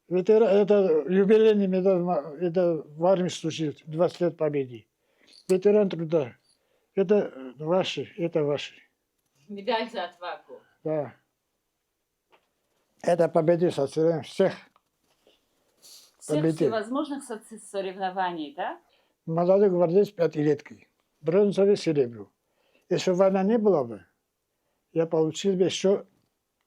S20: Это юбилейный медаль, это в армии служил, 20 лет победы. Ветеран труда. Это ваши, это ваши.
S4: Медаль за отвагу.
S20: Да. Это победы всех.
S4: Всех всевозможных соревнований, да?
S20: Молодой гвардеец пятилеткой. Бронзовый, серебро. Если война не было бы, я получил бы еще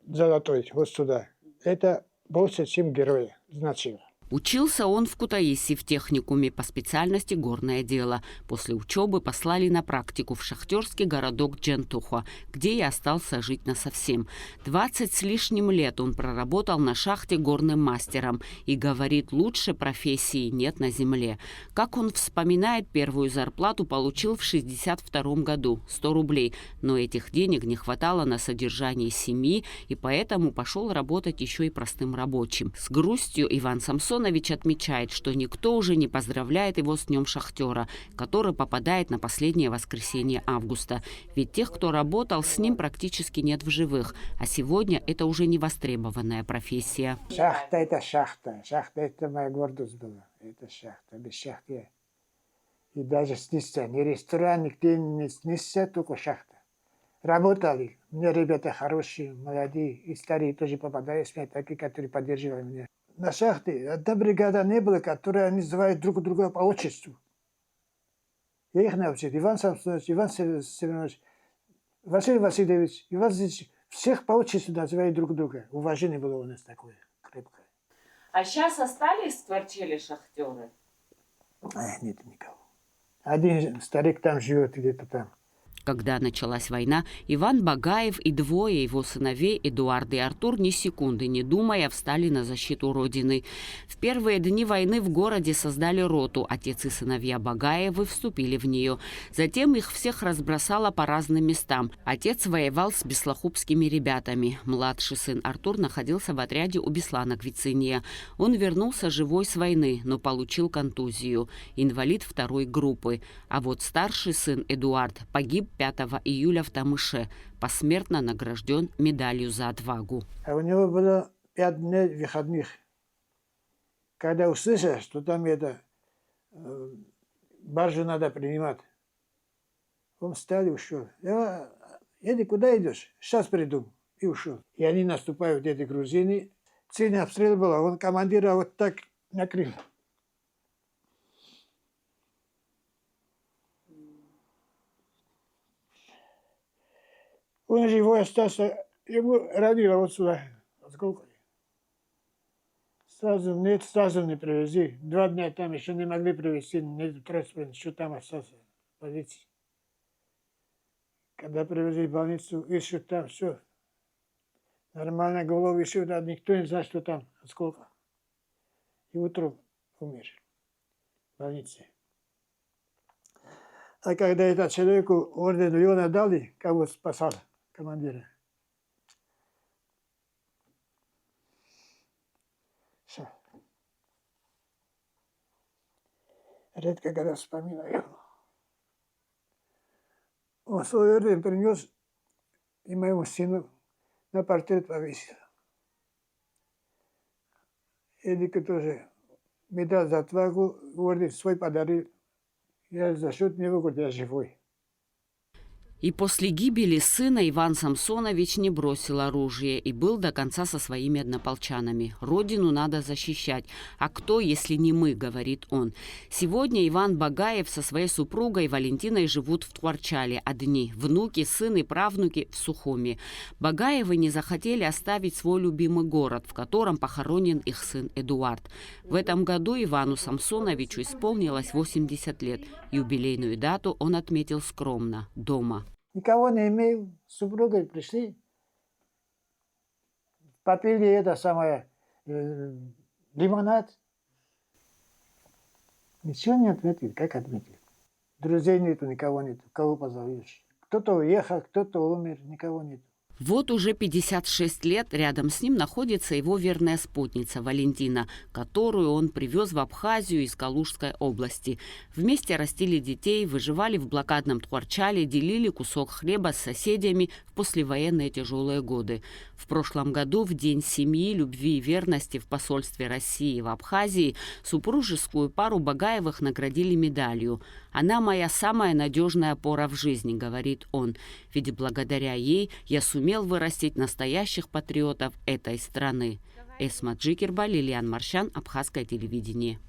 S20: золотой вот сюда. Это больше, чем героя значило.
S4: Учился он в Кутаиси в техникуме по специальности горное дело. После учебы послали на практику в шахтерский городок Джентухо, где и остался жить насовсем. 20 с лишним лет он проработал на шахте горным мастером и говорит, лучше профессии нет на земле. Как он вспоминает, первую зарплату получил в 1962 году – 100 рублей. Но этих денег не хватало на содержание семьи, и поэтому пошел работать еще и простым рабочим. С грустью Иван Самсонович отмечает, что никто уже не поздравляет его с Днем шахтера, который попадает на последнее воскресенье августа. Ведь тех, кто работал с ним, практически нет в живых. А сегодня это уже не востребованная профессия.
S20: Шахта – это шахта. Шахта – это моя гордость была. Это шахта. Без шахты. И даже снесся. Ни ресторан, нигде не снесся, только шахта. Работали. У меня ребята хорошие, молодые и старые тоже попадались. У меня такие, которые поддерживали меня. На шахте одна бригада не была, которая называет друг друга по отчеству. Я их научил. Иван Самсонович, Иван Семенович, Василий Васильевич, Иван Зич. Всех по отчеству называют друг друга. Уважение было у нас такое крепкое.
S4: А сейчас остались в Тхорчале шахтеры?
S20: Нет никого. Один старик там живет, где-то там.
S4: Когда началась война, Иван Багаев и двое его сыновей, Эдуард и Артур, ни секунды не думая, встали на защиту Родины. В первые дни войны в городе создали роту. Отец и сыновья Багаевы вступили в нее. Затем их всех разбросало по разным местам. Отец воевал с беслахупскими ребятами. Младший сын Артур находился в отряде у Беслана Гвицения. Он вернулся живой с войны, но получил контузию. Инвалид второй группы. А вот старший сын Эдуард погиб 5 июля в Тамыше, посмертно награжден медалью за отвагу.
S20: А у него было 5 дней выходных. Когда услышал, что там баржу надо принимать, он встал и ушел. Еди, куда идешь? Сейчас приду. И ушел. И они наступают, эти грузины. Сильный обстрел был, он командира вот так накрыл. Он живой остался, ему ранило вот сюда, осколками. Сразу нет, сразу не привезли. 2 дня там еще не могли привезти, нет транспорта, еще там остался в позиции. Когда привезли в больницу, ищут там все. Нормально голову ищут, да, никто не знает, что там осколка. И утром умер в больнице. А когда этот человеку орден Леона дали, кого спасал, командира. Все. Редко когда вспоминаю его. Он свой орден принес и моему сыну на портрет повесил. Эдика тоже медаль за отвагу, орден свой подарил. Я за счет него, говорю, я живой.
S4: И после гибели сына Иван Самсонович не бросил оружие и был до конца со своими однополчанами. Родину надо защищать. А кто, если не мы, говорит он. Сегодня Иван Багаев со своей супругой Валентиной живут в Тхуарчале одни. Внуки, сын и правнуки в Сухуми. Багаевы не захотели оставить свой любимый город, в котором похоронен их сын Эдуард. В этом году Ивану Самсоновичу исполнилось 80 лет. Юбилейную дату он отметил скромно, дома.
S20: Никого не имею, с супругой пришли, попили это самое, лимонад. Ничего не отметили, как отметили. Друзей нету, никого нету, кого позовешь. Кто-то уехал, кто-то умер, никого нету.
S4: Вот уже 56 лет рядом с ним находится его верная спутница Валентина, которую он привез в Абхазию из Калужской области. Вместе растили детей, выживали в блокадном Тхуарчале, делили кусок хлеба с соседями в послевоенные тяжелые годы. В прошлом году, в День семьи, любви и верности в посольстве России в Абхазии, супружескую пару Багаевых наградили медалью. «Она моя самая надежная опора в жизни», — говорит он. «Ведь благодаря ей я сумел вырастить настоящих патриотов этой страны». Эсма Джикерба, Лилиан Маршан, Абхазское телевидение.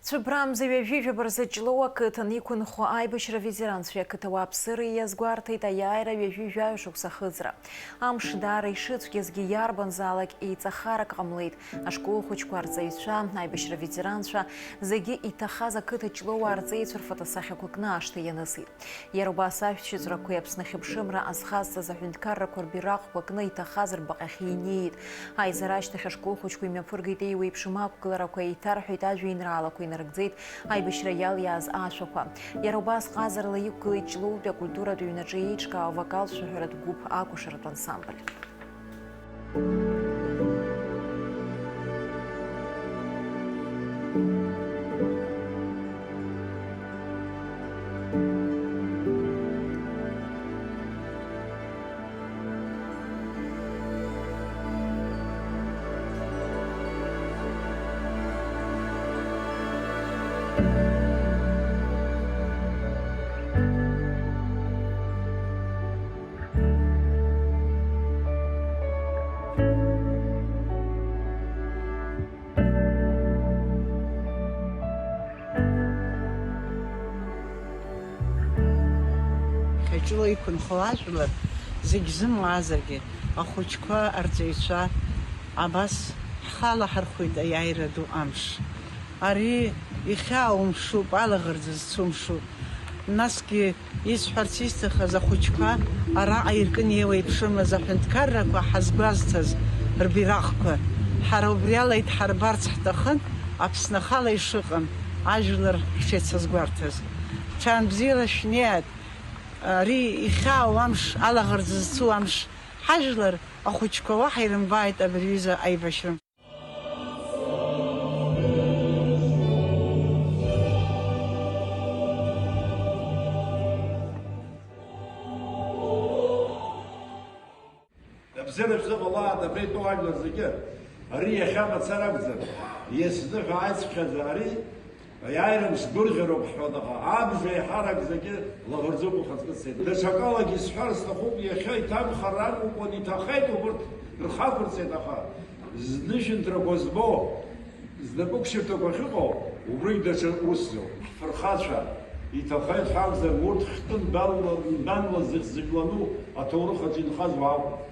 S1: Цвыбрам завявиве барзачлоа кытан икун хуай бышра ветеран свекытава псыры язгуарты таяйра вявивяю шуксахызра. Амшдары шицкизги ярбан залак и цахара камлыт. Ашкол хочкуарца исша, айбышра ветеранша, заги и тахаза кытачлоа арцейцур фотосахя кукнашты янысы. Яруба савчизра куепсных ипшимра азхазца захвинткарра курбирах кукны и тахазр бахахинеет. Айзарачных ашкол хочку имя фургитей уипшима куклара куэйтар хуйтажвинрала наргзит айбышра яз ашока. Ярубас хазар лайк клычлу для культура дюйнаджиичка вокал шухерат губ акушерат ансамбль.
S19: Жило икон хлажлар, зигзим лазерги, ахучка арцейша, абас хала хархуйда яйраду амш. Ари ихя умшу, балагырдыз сумшу. Наски из партистаха захучка, ара айркын евей пшима захвинткарраква хазгвазтаз рбирахква. Харубряла ит харбарцхтахан, апснахала ишикан, ажлар хчецазгвартаз. Чан бзила шнеят, ري إخاء وامش على غرز سو وامش حجلر أخوشكوا وحيرن بايت أبريزة أي بشرم
S21: أبزر الله دبريت واجل زكاة ري إخاء بتسرقزر يسدف عايز خزاري يعيرم سبرجر وبحوضها عام زي حرق زكي لغرزوب وخذ السيد ده شقالة جسحار استخوب يخي تام خران وبني تخيت وبرد الخافر سيدخا زنشن ترقزبو زنبوك شفتو بخيقو وبريد ده شنقوسو فرخاشا иҭахеит ҳакәзар урҭ хтын банла зыхзыжәлану аҭоурых аҿы инхаз уаауп.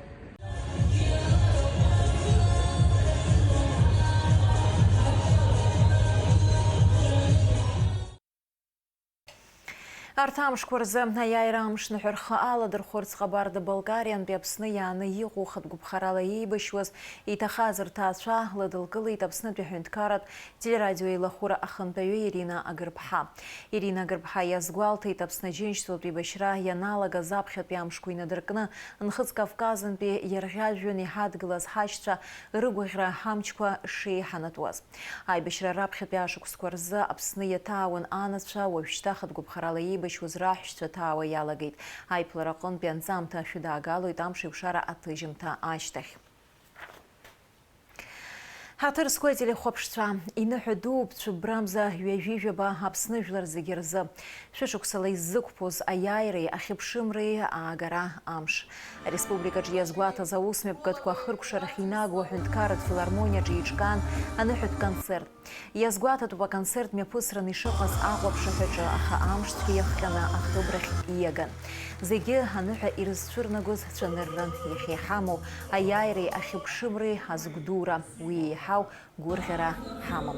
S1: Артамшқорзы аяйрамш нұхырқы аладыр қабарды Болгариян бепсіні яны еғу қытгүпқаралы ейбішуыз итахазыр тасша лыдылгылы итапсыны түйхінткарат телерадио илахура ахынпәйі Ирина Агырбха. Ирина Агырбха язгуалты итапсыны женщество прибашыра яналага запхет пямшкуйны дыркыны нхыз Кавказын пе ергәжуен ихадгылаз хачча рыгуғра хамчква ши ханатуаз. Айбішыра рапхет пяшықскорзы апсыны ятауын анатша уәпшта қытгүпқаралы ейбіш Узрахшта тауа ялагит. Айпларақон пензамта шудагало и там шившара атыжимта аштах. Хатырское телехопштва иныхудуб чубрамза юэжижеба апсныжлар зигерзы. Шишуксалай зыкпуз аяйры ахипшимры агара амш. Республика Джиязгуата за усмеп катква хыркшарахинагу хюнткарат филармония Джиичкан аныхут концерт. Язгуата туба концерт мепысраны шықас ағуапшыхыджы аха амштки яхлана ахтубрах ияган. Зиги аныха ирызчырнагуз чанырран яхихаму аяйры ахипшимры азгдура уиехау гургера хамам.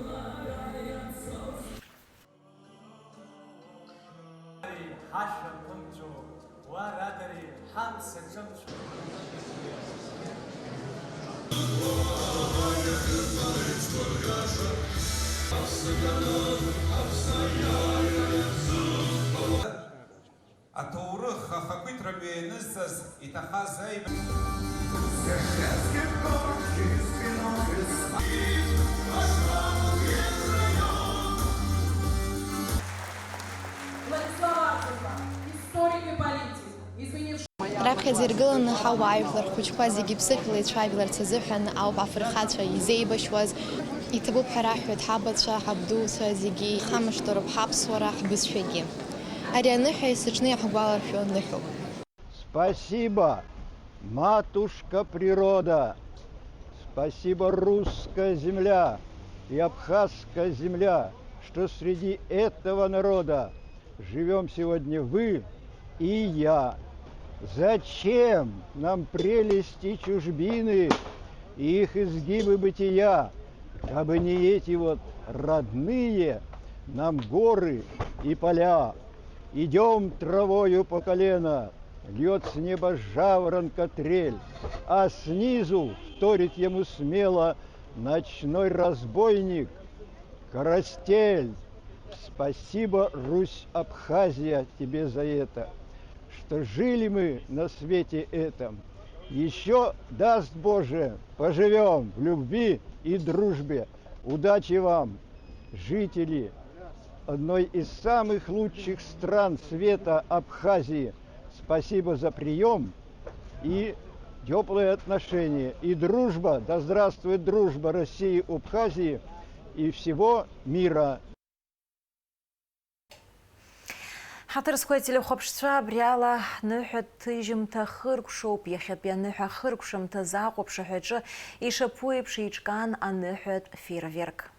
S3: Аҭоурых ахақәиҭратә ҩеинызҵаз иҭахаз аиб
S6: Раԥхьаӡа иргыланы ҳауаажәлар хәыҷқәа зегьы ԥсыхәала ицәажәларц азыҳәан ауп афырхацәа изеибашьуаз. Иҭабуп ҳәа раҳҳәоит ҳабацәа, ҳабдуцәа зегьы ихамышҭроуп ҳаԥсуара, ҳбызшәагьы. Ари аныҳәа есыҽны иаҳгәаларшәо ныҳәоуп.
S22: Спасибо, матушка природа. Спасибо, русская земля и абхазская земля, что среди этого народа живем сегодня вы и я. Зачем нам прелести чужбины и их изгибы бытия, кабы не эти вот родные нам горы и поля? Идем травою по колено, льет с неба жаворонка трель, а снизу вторит ему смело ночной разбойник Карастель. Спасибо, Русь, Абхазия, тебе за это, что жили мы на свете этом. Еще, даст Боже, поживем в любви и дружбе. Удачи вам, жители одной из самых лучших стран света Абхазии. Спасибо за прием и теплые отношения. И дружба, да здравствует дружба России, Абхазии и всего мира.
S1: Хатырское телехопштва бряла нөхет тыжымта хыркшоп, яхетпя нөха хыркшымта зақопшыхеджы, и шапуеп шиичкан а нөхет фейерверк.